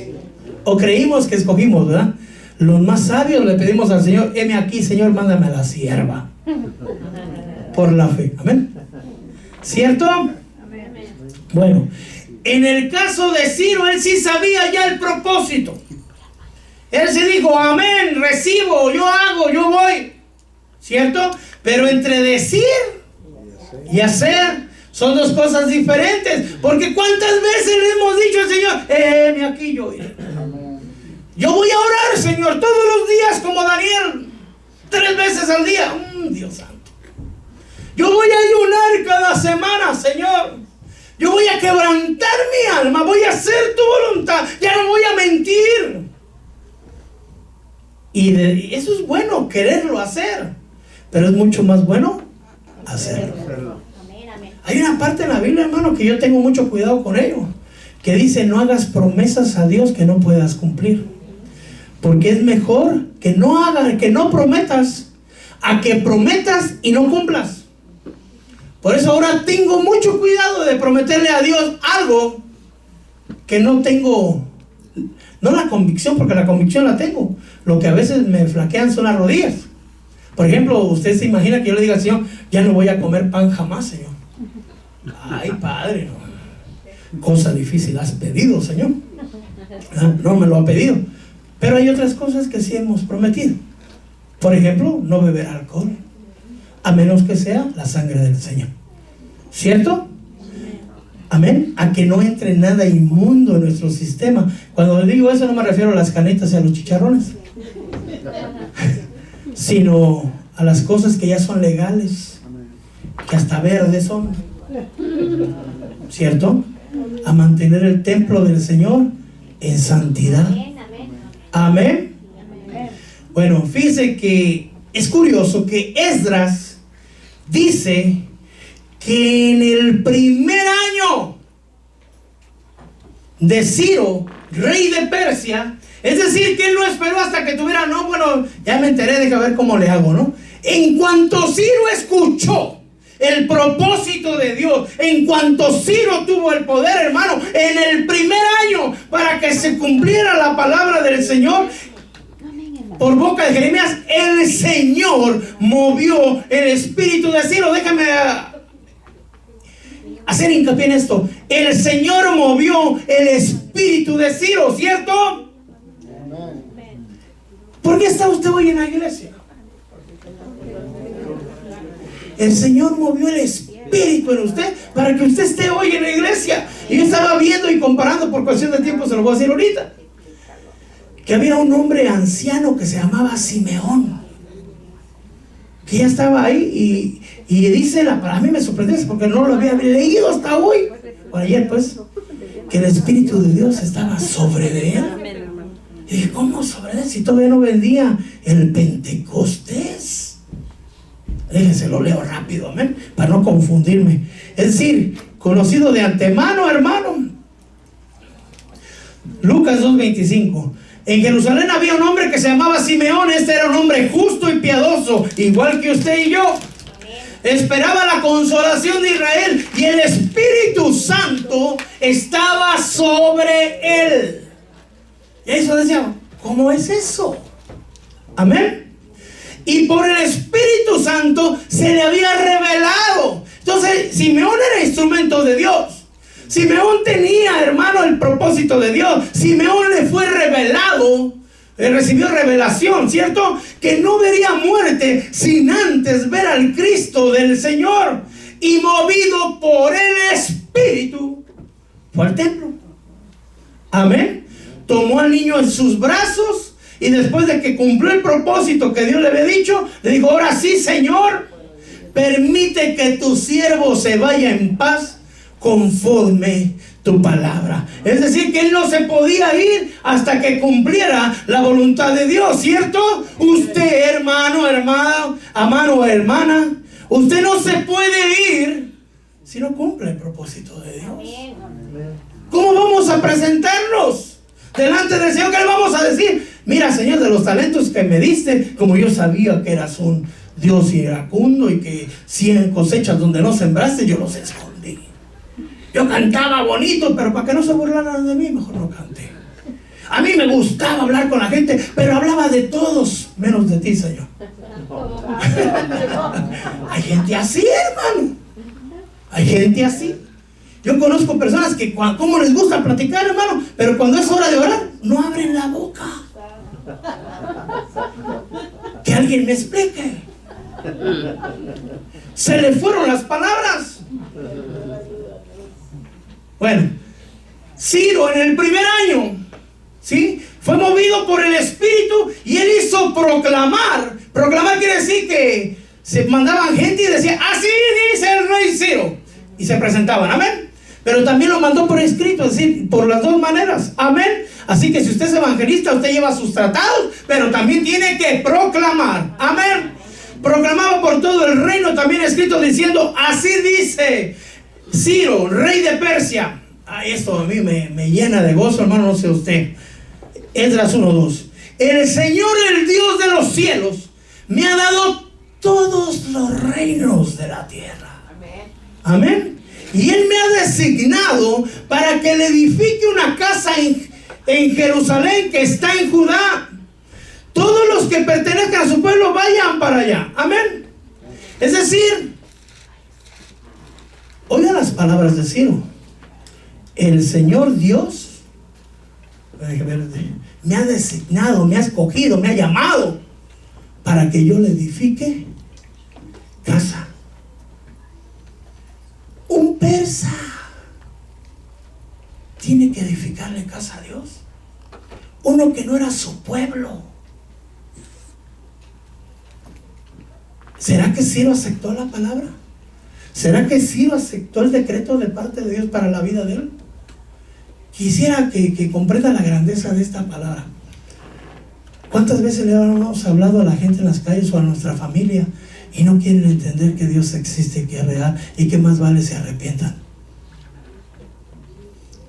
Speaker 1: o creímos que escogimos, ¿verdad? Los más sabios le pedimos al Señor, heme aquí, Señor, mándame a la sierva. Por la fe, amén. ¿Cierto? Bueno, en el caso de Ciro, él sí sabía ya el propósito. Él se dijo, amén, recibo, yo hago, yo voy. ¿Cierto? Pero entre decir y hacer son dos cosas diferentes. Porque ¿cuántas veces le hemos dicho al Señor, heme aquí yo? Yo voy a orar, Señor, todos los días como Daniel, 3 veces al día. Dios santo. Yo voy a ayunar cada semana, Señor. Yo voy a quebrantar mi alma, voy a hacer tu voluntad, ya no voy a mentir. Y eso es bueno, quererlo hacer, pero es mucho más bueno hacerlo. Hay una parte en la Biblia, hermano, que yo tengo mucho cuidado con ello, que dice, no hagas promesas a Dios que no puedas cumplir. Porque es mejor que no prometas, a que prometas y no cumplas. Por eso ahora tengo mucho cuidado de prometerle a Dios algo que no tengo, no la convicción, porque la convicción la tengo. Lo que a veces me flaquean son las rodillas. Por ejemplo, usted se imagina que yo le diga al Señor, ya no voy a comer pan jamás, Señor. Ay, Padre, no. Cosa difícil has pedido, Señor. No me lo ha pedido. Pero hay otras cosas que sí hemos prometido. Por ejemplo, no beber alcohol, a menos que sea la sangre del Señor. ¿Cierto? Amén. A que no entre nada inmundo en nuestro sistema. Cuando digo eso no me refiero a las canetas y a los chicharrones, sino a las cosas que ya son legales, que hasta verdes son. ¿Cierto? A mantener el templo del Señor en santidad. Amén. Bueno, fíjese que es curioso que Esdras dice que en el primer año de Ciro, rey de Persia, es decir, que él no esperó hasta que tuviera, no, bueno, ya me enteré, deja ver cómo le hago, ¿no? En cuanto Ciro escuchó el propósito de Dios, en cuanto Ciro tuvo el poder, hermano, en el primer año, para que se cumpliera la palabra del Señor, por boca de Jeremías, el Señor movió el espíritu de Ciro. Déjame hacer hincapié en esto. El Señor movió el espíritu de Ciro, ¿cierto? ¿Por qué está usted hoy en la iglesia? El Señor movió el espíritu en usted para que usted esté hoy en la iglesia. Y yo estaba viendo y comparando, por cuestión de tiempo se lo voy a decir ahorita, que había un hombre anciano que se llamaba Simeón, que ya estaba ahí y dice a mí me sorprendió porque no lo había leído hasta hoy, o ayer pues, que el Espíritu de Dios estaba sobre de él. Y dije, ¿cómo sobre él si todavía no vendía el Pentecostés? Déjense, lo leo rápido, amén, para no confundirme. Es decir, conocido de antemano, hermano. Lucas 2:25. En Jerusalén había un hombre que se llamaba Simeón. Este era un hombre justo y piadoso, igual que usted y yo. Esperaba la consolación de Israel y el Espíritu Santo estaba sobre él. Y eso decía, ¿cómo es eso? Amén. Y por el Espíritu Santo se le había revelado. Entonces Simeón era instrumento de Dios. Simeón tenía, hermano, el propósito de Dios. Simeón le fue revelado, recibió revelación, ¿cierto? Que no vería muerte sin antes ver al Cristo del Señor. Y movido por el Espíritu, fue al templo. Amén. Tomó al niño en sus brazos. Y después de que cumplió el propósito que Dios le había dicho, le dijo, ahora sí, Señor, permite que tu siervo se vaya en paz conforme tu palabra. Es decir, que él no se podía ir hasta que cumpliera la voluntad de Dios, ¿cierto? Usted, hermano, hermano o hermana, usted no se puede ir si no cumple el propósito de Dios. ¿Cómo vamos a presentarnos delante del Señor? ¿Qué le vamos a decir? Mira, Señor, de los talentos que me diste, como yo sabía que eras un Dios iracundo y que 100 cosechas donde no sembraste, yo los escondí. Yo cantaba bonito, pero para que no se burlaran de mí, mejor no canté. A mí me gustaba hablar con la gente, pero hablaba de todos, menos de ti, Señor. Hay gente así, hermano. Hay gente así. Yo conozco personas que como les gusta platicar, hermano, pero cuando es hora de orar, no abren la boca. Que alguien me explique. Se le fueron las palabras. Bueno, Ciro en el primer año, ¿sí?, fue movido por el Espíritu y él hizo proclamar. Proclamar quiere decir que se mandaban gente y decía, así dice el rey Ciro, y se presentaban, amén. Pero también lo mandó por escrito, es decir, por las dos maneras, amén. Así que si usted es evangelista, usted lleva sus tratados, pero también tiene que proclamar, amén. Proclamaba por todo el reino, también escrito diciendo, así dice Ciro, rey de Persia. Esto a mí me llena de gozo, hermano, no sé usted. Esdras 1:2. El Señor, el Dios de los cielos, me ha dado todos los reinos de la tierra. Amén. Y Él me ha designado para que le edifique una casa en Jerusalén que está en Judá. Todos los que pertenezcan a su pueblo vayan para allá. Amén. Es decir, oiga las palabras de Ciro. El Señor Dios me ha designado, me ha escogido, me ha llamado para que yo le edifique casa. Un persa tiene que edificarle casa a Dios. Uno que no era su pueblo. ¿Será que Ciro aceptó la palabra? ¿Será que Ciro aceptó el decreto de parte de Dios para la vida de él? Quisiera que comprenda la grandeza de esta palabra. ¿Cuántas veces le hemos hablado a la gente en las calles o a nuestra familia y no quieren entender que Dios existe, que es real y que más vale se arrepientan?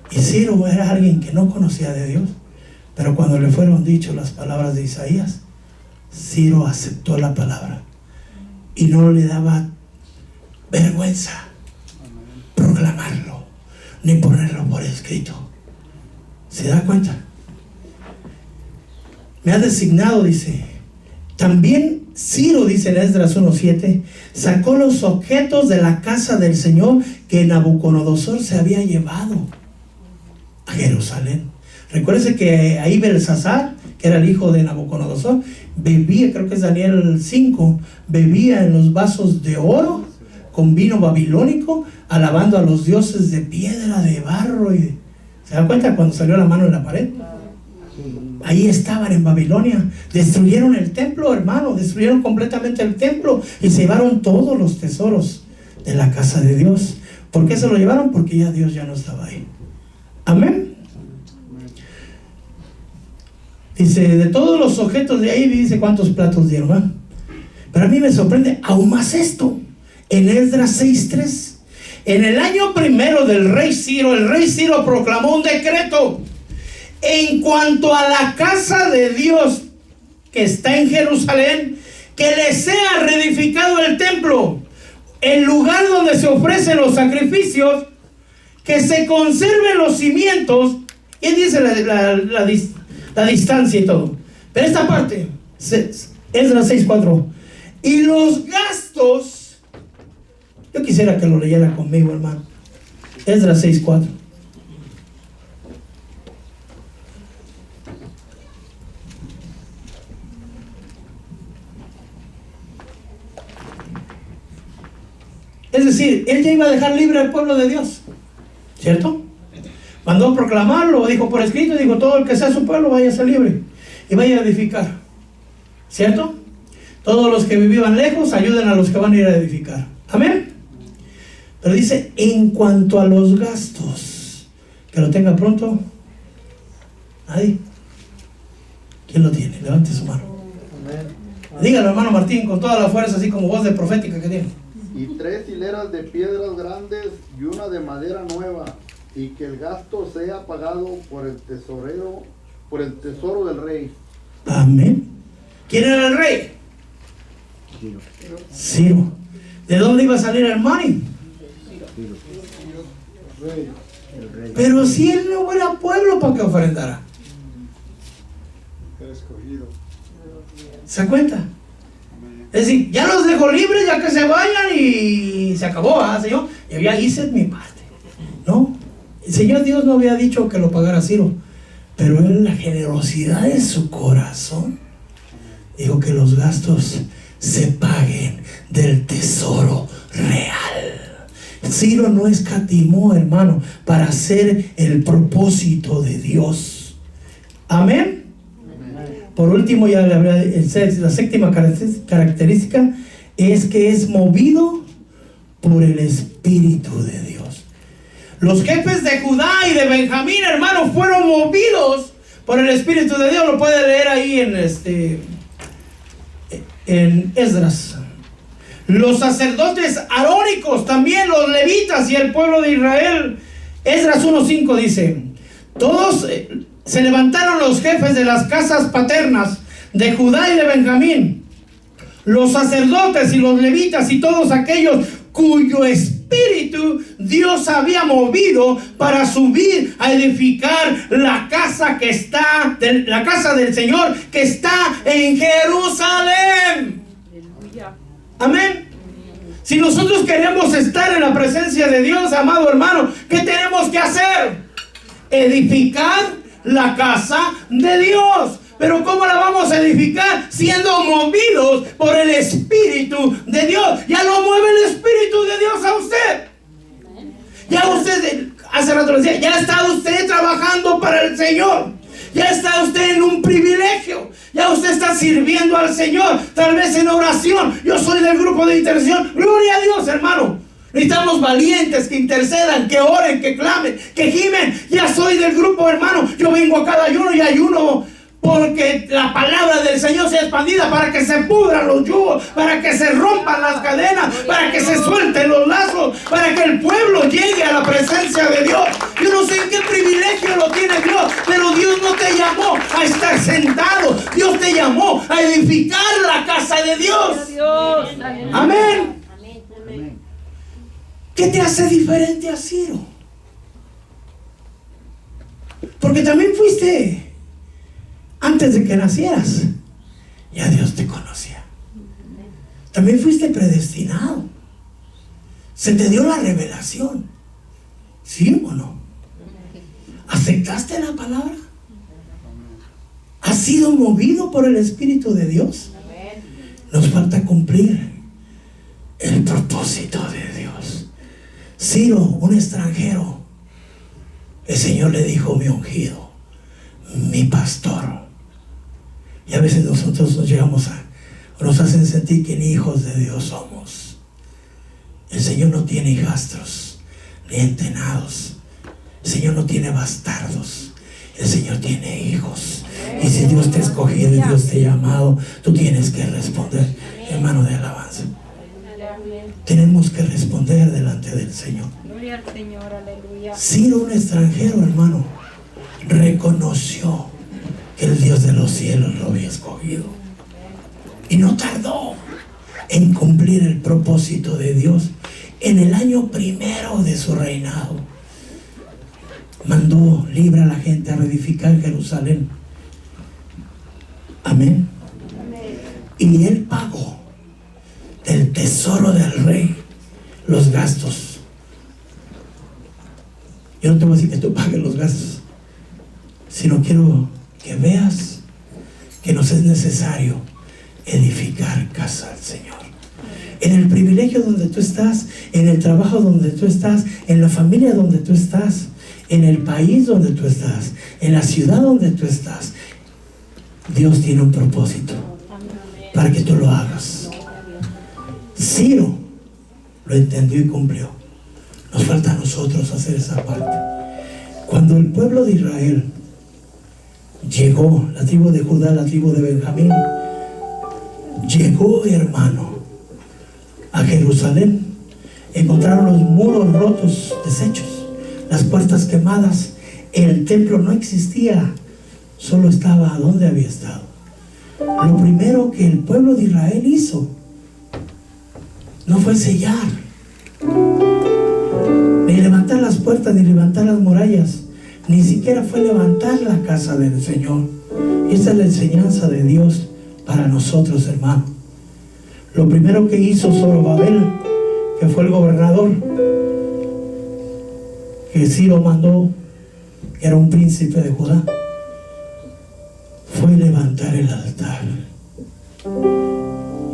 Speaker 1: Y Ciro era alguien que no conocía de Dios, pero cuando le fueron dichas las palabras de Isaías, Ciro aceptó la palabra y no le daba vergüenza proclamarlo ni ponerlo por escrito. ¿Se da cuenta? me ha designado, dice. También Ciro, dice en Esdras 1:7, sacó los objetos de la casa del Señor que Nabucodonosor se había llevado a Jerusalén. Recuérdese que ahí Belsasar, que era el hijo de Nabucodonosor, bebía, creo que es Daniel 5, bebía en los vasos de oro con vino babilónico, alabando a los dioses de piedra, de barro. ¿Se dan cuenta cuando salió la mano en la pared? Ahí estaban en Babilonia. Destruyeron el templo, hermano. Destruyeron completamente el templo y se llevaron todos los tesoros de la casa de Dios. ¿Por qué se lo llevaron? Porque ya Dios ya no estaba ahí. Amén. Dice, de todos los objetos de ahí, dice cuántos platos dieron, ¿eh? Pero a mí me sorprende aún más esto. En Esdras 6:3, en el año primero del rey Ciro, el rey Ciro proclamó un decreto en cuanto a la casa de Dios que está en Jerusalén, que le sea reedificado el templo, el lugar donde se ofrecen los sacrificios, que se conserven los cimientos. Y él dice la distancia y todo. Pero esta parte, Esdras 6:4, y los gastos, yo quisiera que lo leyera conmigo, hermano. Esdras 6:4. Es decir, él ya iba a dejar libre al pueblo de Dios, ¿cierto? Mandó proclamarlo, dijo por escrito, dijo, todo el que sea su pueblo vaya a ser libre y vaya a edificar, ¿cierto? Todos los que vivían lejos ayuden a los que van a ir a edificar. Amén. Pero dice, en cuanto a los gastos, que lo tenga pronto. ¿Nadie? ¿Quién lo tiene? Levante su mano. Dígalo, hermano Martín, con toda la fuerza, así como voz de profética que tiene.
Speaker 3: Y 3 hileras de piedras grandes y una de madera nueva, y que el gasto sea pagado por el tesorero, por el tesoro del rey.
Speaker 1: Amén. ¿Quién era el rey? Ciro. ¿De dónde iba a salir el money? Pero si él no era pueblo, ¿para qué ofrendara?
Speaker 3: Era escogido.
Speaker 1: ¿Se da cuenta? Es decir, ya los dejo libres, ya que se vayan y se acabó, ¿ah, Señor? Y ya hice mi parte. No, el Señor Dios no había dicho que lo pagara Ciro, pero en la generosidad de su corazón dijo que los gastos se paguen del tesoro real. Ciro no escatimó, hermano, para hacer el propósito de Dios. Amén. Por último, ya le hablé, la séptima característica es que es movido por el Espíritu de Dios. Los jefes de Judá y de Benjamín, hermanos, fueron movidos por el Espíritu de Dios. Lo puede leer ahí en Esdras. Los sacerdotes arónicos, también los levitas y el pueblo de Israel. Esdras 1:5 dice, todos se levantaron los jefes de las casas paternas de Judá y de Benjamín, los sacerdotes y los levitas y todos aquellos cuyo espíritu Dios había movido para subir a edificar la casa que está, la casa del Señor que está en Jerusalén. Amén. Si nosotros queremos estar en la presencia de Dios, amado hermano, ¿qué tenemos que hacer? Edificar la casa de Dios. Pero ¿cómo la vamos a edificar? Siendo movidos por el Espíritu de Dios. Ya lo mueve el Espíritu de Dios a usted. Ya usted, hace rato le decía, ya está usted trabajando para el Señor. Ya está usted en un privilegio. Ya usted está sirviendo al Señor, tal vez en oración. Yo soy del grupo de intercesión. Gloria a Dios, hermano. Necesitamos valientes que intercedan, que oren, que clamen, que gimen. Ya soy del grupo, hermano. Yo vengo a cada ayuno y ayuno porque la palabra del Señor sea expandida, para que se pudran los yugos, para que se rompan las cadenas, para que se suelten los lazos, para que el pueblo llegue a la presencia de Dios. Yo no sé en qué privilegio lo tiene Dios, pero Dios no te llamó a estar sentado. Dios te llamó a edificar la casa de Dios. Amén. ¿Qué te hace diferente a Ciro? Porque también fuiste, Antes de que nacieras, ya Dios te conocía. También fuiste predestinado. Se te dio la revelación. ¿Sí o no? ¿Aceptaste la palabra? ¿Has sido movido por el Espíritu de Dios? Nos falta cumplir el propósito de Dios. Ciro, un extranjero, el Señor le dijo: mi ungido, mi pastor. Y a veces nosotros nos hacen sentir que ni hijos de Dios somos. El Señor no tiene hijastros ni entenados. El Señor no tiene bastardos. El Señor tiene hijos. Y si Dios te ha escogido y Dios te ha llamado, tú tienes que responder. Hermano de alabanza, tenemos que responder delante del Señor.
Speaker 2: Gloria al Señor, aleluya.
Speaker 1: Ciro, un extranjero, hermano, reconoció que el Dios de los cielos lo había escogido. Y no tardó en cumplir el propósito de Dios. En el año primero de su reinado, mandó libre a la gente a reedificar Jerusalén. Amén. Y él pagó del tesoro del rey los gastos. Yo no te voy a decir que tú pagues los gastos, sino quiero que veas que nos es necesario edificar casa al Señor. En el privilegio donde tú estás, en el trabajo donde tú estás, en la familia donde tú estás, en el país donde tú estás, en la ciudad donde tú estás, Dios tiene un propósito para que tú lo hagas. Ciro lo entendió y cumplió. Nos falta a nosotros hacer esa parte. Cuando el pueblo de Israel llegó, la tribu de Judá, la tribu de Benjamín, llegó, hermano, a Jerusalén, encontraron los muros rotos, deshechos, las puertas quemadas. El templo no existía, solo estaba donde había estado. Lo primero que el pueblo de Israel hizo no fue sellar, ni levantar las puertas, ni levantar las murallas, ni siquiera fue levantar la casa del Señor. Y esta es la enseñanza de Dios para nosotros, hermano. Lo primero que hizo Zorobabel, que fue el gobernador que Ciro mandó, que era un príncipe de Judá, fue levantar el altar.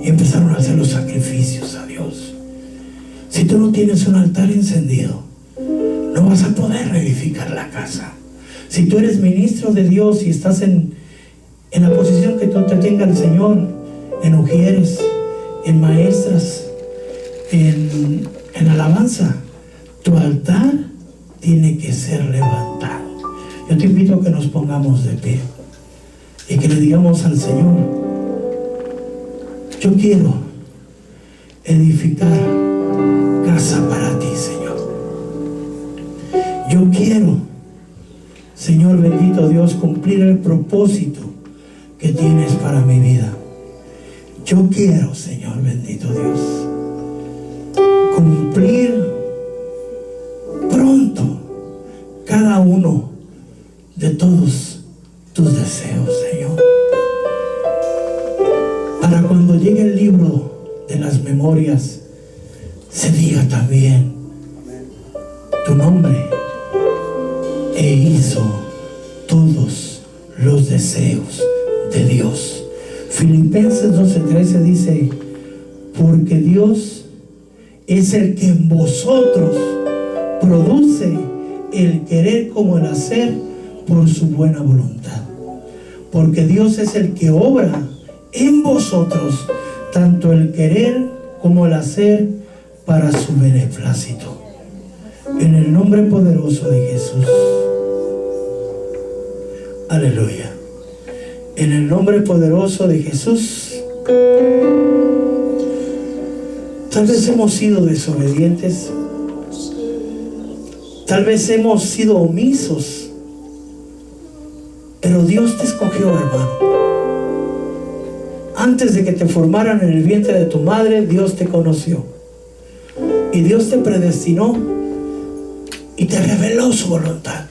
Speaker 1: Y empezaron a hacer los sacrificios a Dios. Si tú no tienes un altar encendido, no vas a poder reedificar la casa. Si tú eres ministro de Dios y estás en la posición que tú te tenga el Señor, en ujieres, en maestras, en alabanza, tu altar tiene que ser levantado. Yo te invito a que nos pongamos de pie y que le digamos al Señor: yo quiero edificar casa para ti, Señor. Yo quiero, Señor bendito Dios, cumplir el propósito que tienes para mi vida. Yo quiero, Señor bendito Dios, cumplir pronto cada uno de todos tus deseos, Señor. Para cuando llegue el libro de las memorias, se diga también tu nombre: e hizo todos los deseos de Dios. Filipenses 12:13 dice: porque Dios es el que en vosotros produce el querer como el hacer por su buena voluntad. Porque Dios es el que obra en vosotros tanto el querer como el hacer para su beneplácito. En el nombre poderoso de Jesús. Aleluya. En el nombre poderoso de Jesús. Tal vez hemos sido desobedientes. Tal vez hemos sido omisos. Pero Dios te escogió, hermano. Antes de que te formaran en el vientre de tu madre, Dios te conoció. Y Dios te predestinó y te reveló su voluntad.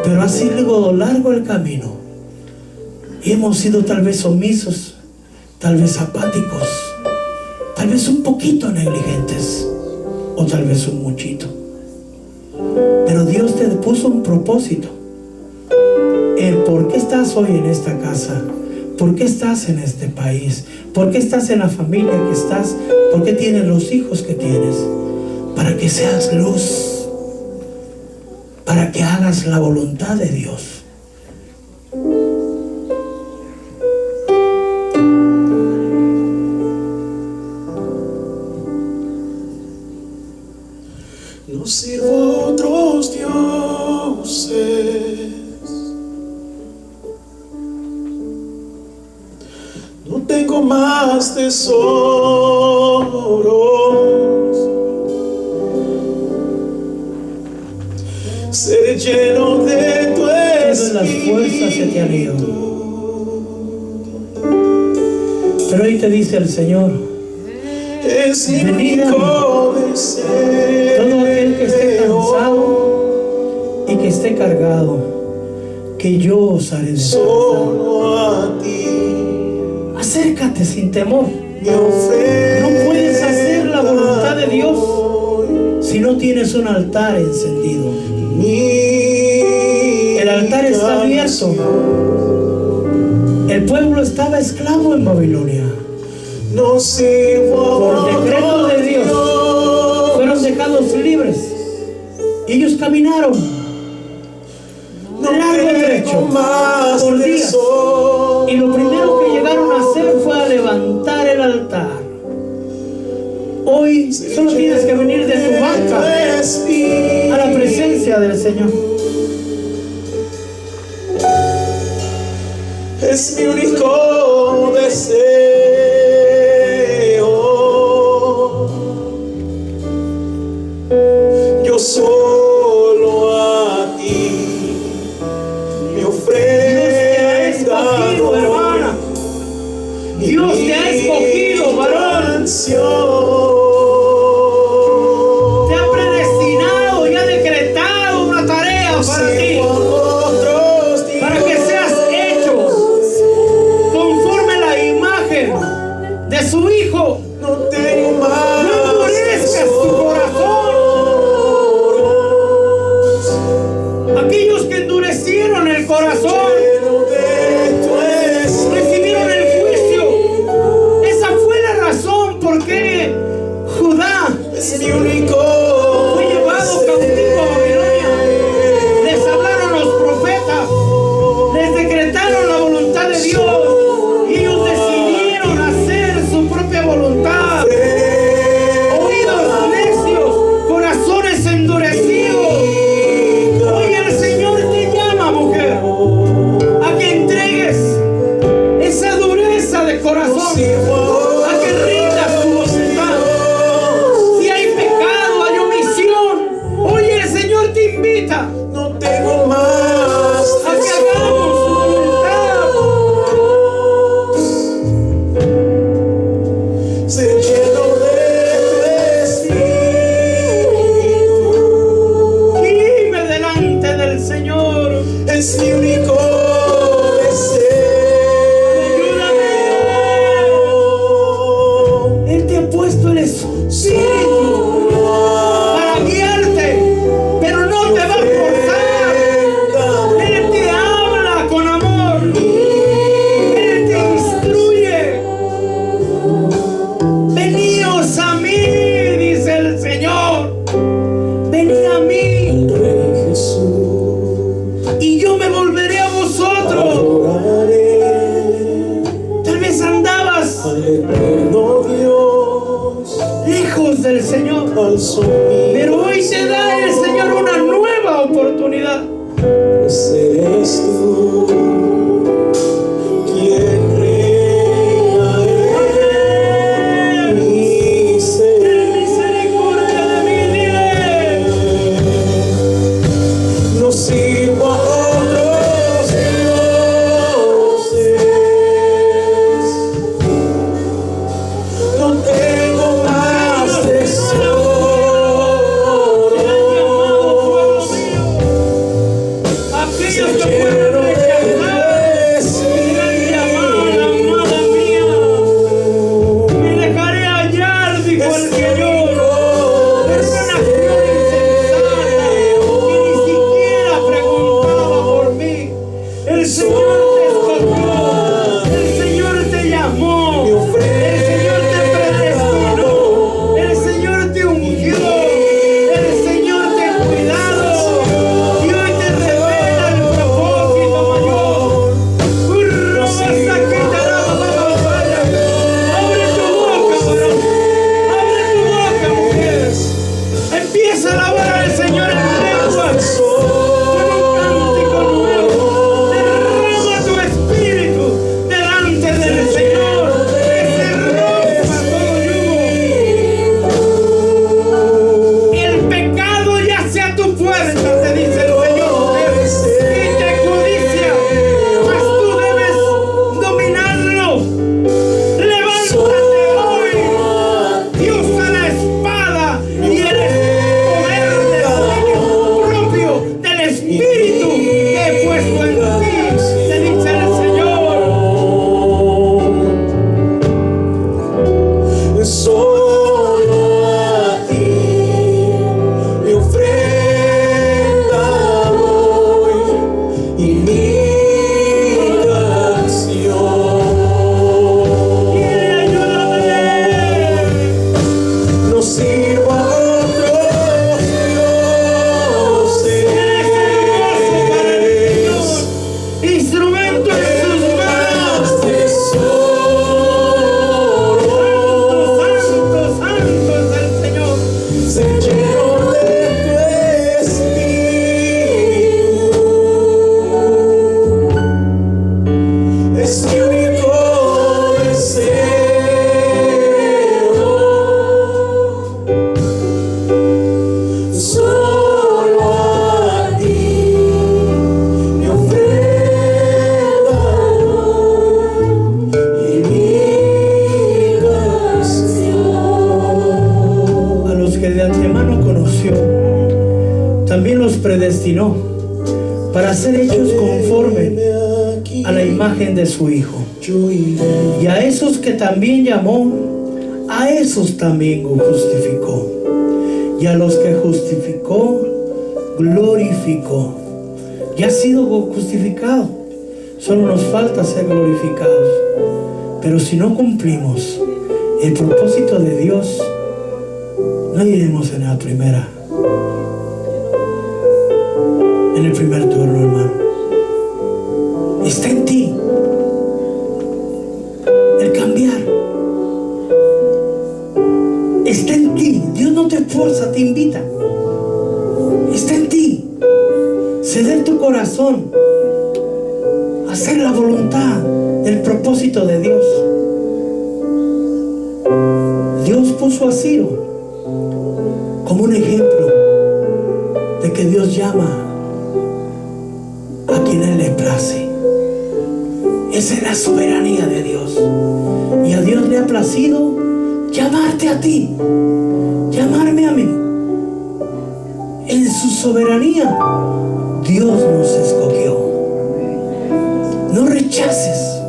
Speaker 1: Pero ha sido largo el camino. Y hemos sido tal vez omisos, tal vez apáticos, tal vez un poquito negligentes, o tal vez un muchito. Pero Dios te puso un propósito. El por qué estás hoy en esta casa, por qué estás en este país, por qué estás en la familia que estás, por qué tienes los hijos que tienes, para que seas luz, para que hagas la voluntad de Dios.
Speaker 4: No sirvo a otros dioses, no tengo más tesoros. Seré lleno de tu
Speaker 1: Todas las fuerzas se te han ido. Pero hoy te dice el Señor:
Speaker 4: es mi único deseo.
Speaker 1: todo aquel que esté cansado y que esté cargado, que yo os haré descansar.
Speaker 4: Solo a ti
Speaker 1: Acércate sin temor.
Speaker 4: me ofrezco.
Speaker 1: No puedes hacer la voluntad de Dios si no tienes un altar encendido. El altar está abierto. El pueblo estaba esclavo en Babilonia.
Speaker 4: No sirvo
Speaker 1: Por decreto de Dios fueron dejados libres. Y ellos caminaron largo trecho por días. Y lo primero que llegaron a hacer fue a levantar el altar. Hoy solo tienes que venir de tu banca a la presencia del Señor.
Speaker 4: Es mi único deseo. Yo solo a ti me ofrezco.
Speaker 1: Hermana, Dios te ha escogido, varón. Te ha predestinado y ha decretado una tarea para ti, para que seas hecho conforme a la imagen de su Hijo.
Speaker 4: No tengo más.
Speaker 1: No endurezcas tu corazón. Aquellos que endurecieron el corazón recibieron el juicio. Esa fue la razón por qué Judá
Speaker 4: Es mi único
Speaker 1: fue llevado cautivo a Babilonia. Les hablaron los profetas, les decretaron la voluntad de Dios y ellos decidieron hacer su propia voluntad. Oídos necios, corazones endurecidos. Hoy el Señor te llama, mujer, a que entregues esa dureza de corazón, a que rindas tu voluntad. Si hay pecado, hay omisión, hoy el Señor te invita
Speaker 4: No tengo más.
Speaker 1: a que hagamos su voluntad.
Speaker 4: Ser lleno de tu espíritu.
Speaker 1: Gime delante del Señor.
Speaker 4: Es mi único deseo.
Speaker 1: Él te ha puesto el Espíritu para guiarte, pero no te va a forzar. Él te habla con amor. Él te instruye. Veníos a mí, dice el Señor. Venid a mí
Speaker 4: Rey Jesús,
Speaker 1: y yo me volveré a vosotros.
Speaker 4: adoraré
Speaker 1: Tal vez andabas
Speaker 4: al eterno Dios,
Speaker 1: lejos del Señor,
Speaker 4: al sonido.
Speaker 1: pero hoy te da el Señor una nueva Predestinó para ser hechos conforme a la imagen de su Hijo. Y a esos que también llamó, a esos también justificó. Y a los que justificó, glorificó. Ya ha sido justificado. Solo nos falta ser glorificados. Pero si no cumplimos el propósito de Dios, no iremos en la primera. En el primer turno, hermano. Está en ti el cambiar. Está en ti. Dios no te fuerza, te invita. Está en ti ceder tu corazón, hacer la voluntad del propósito de Dios. Dios puso a Ciro como un ejemplo de que Dios llama a quien Él le place. Esa es la soberanía de Dios. Y a Dios le ha placido llamarte a ti, llamarme a mí. En su soberanía, Dios nos escogió. No rechaces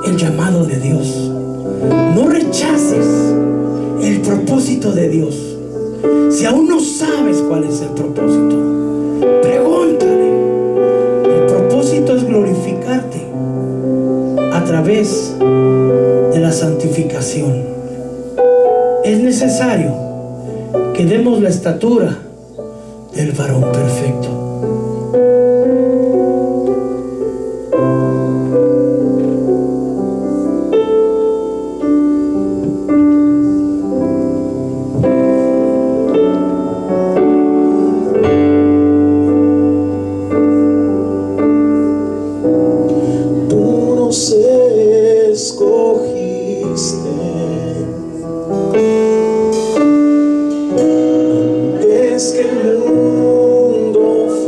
Speaker 1: el llamado de Dios. No rechaces el propósito de Dios. Si aún no sabes cuál es el propósito, pregúntale. El propósito es glorificarte a través de la santificación. Es necesario que demos la estatura del varón perfecto.
Speaker 4: Es que el mundo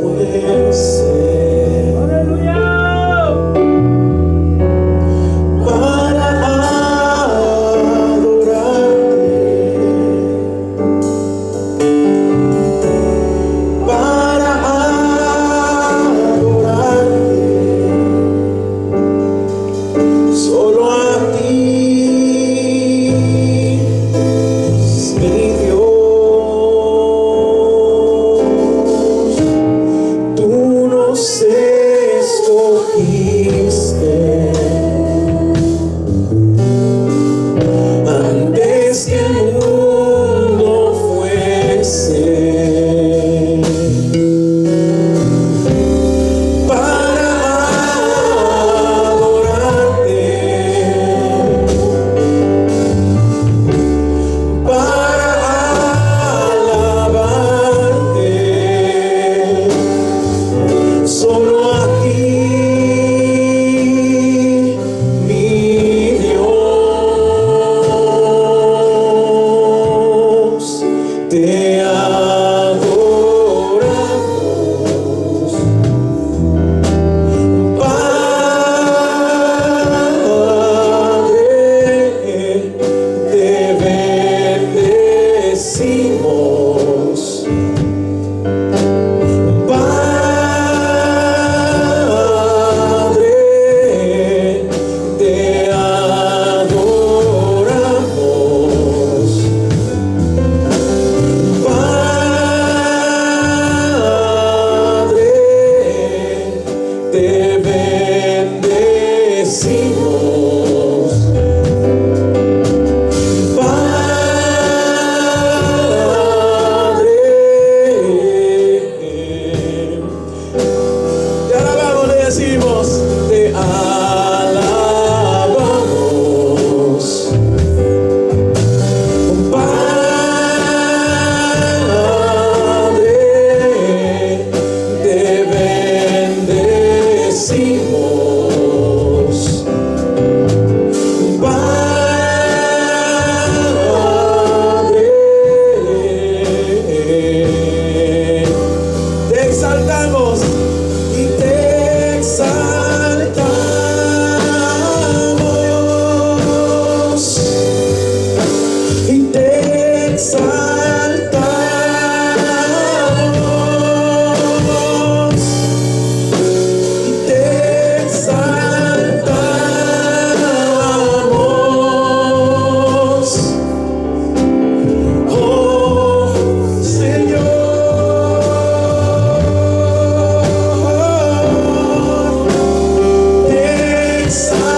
Speaker 4: exaltamos y te exaltamos y te exaltamos y te exaltamos, oh Señor, te exaltamos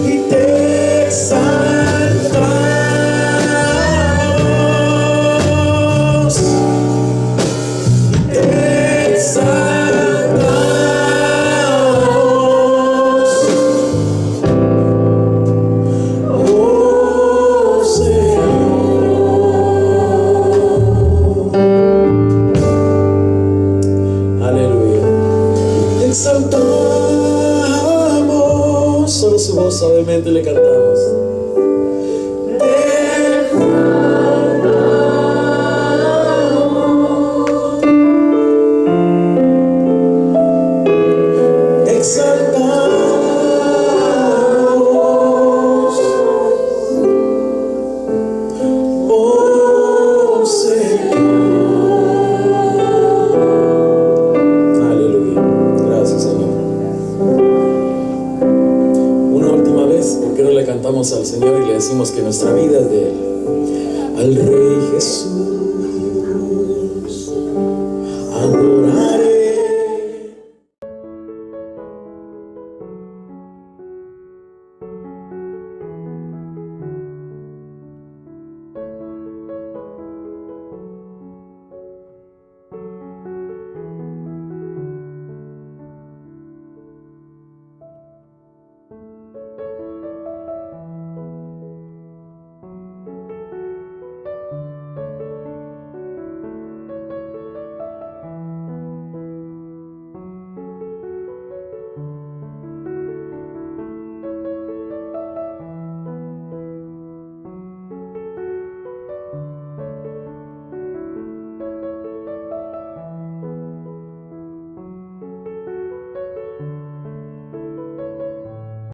Speaker 4: y te exaltamos y te exaltamos, oh Señor. Aleluya. Te exaltamos. Solo su voz suavemente le cantamos. Te exaltamos, oh Señor. Aleluya. Gracias, Señor. Una última vez, ¿por qué no le cantamos al Señor y le decimos que nuestra vida es de Él? Al Rey Jesús.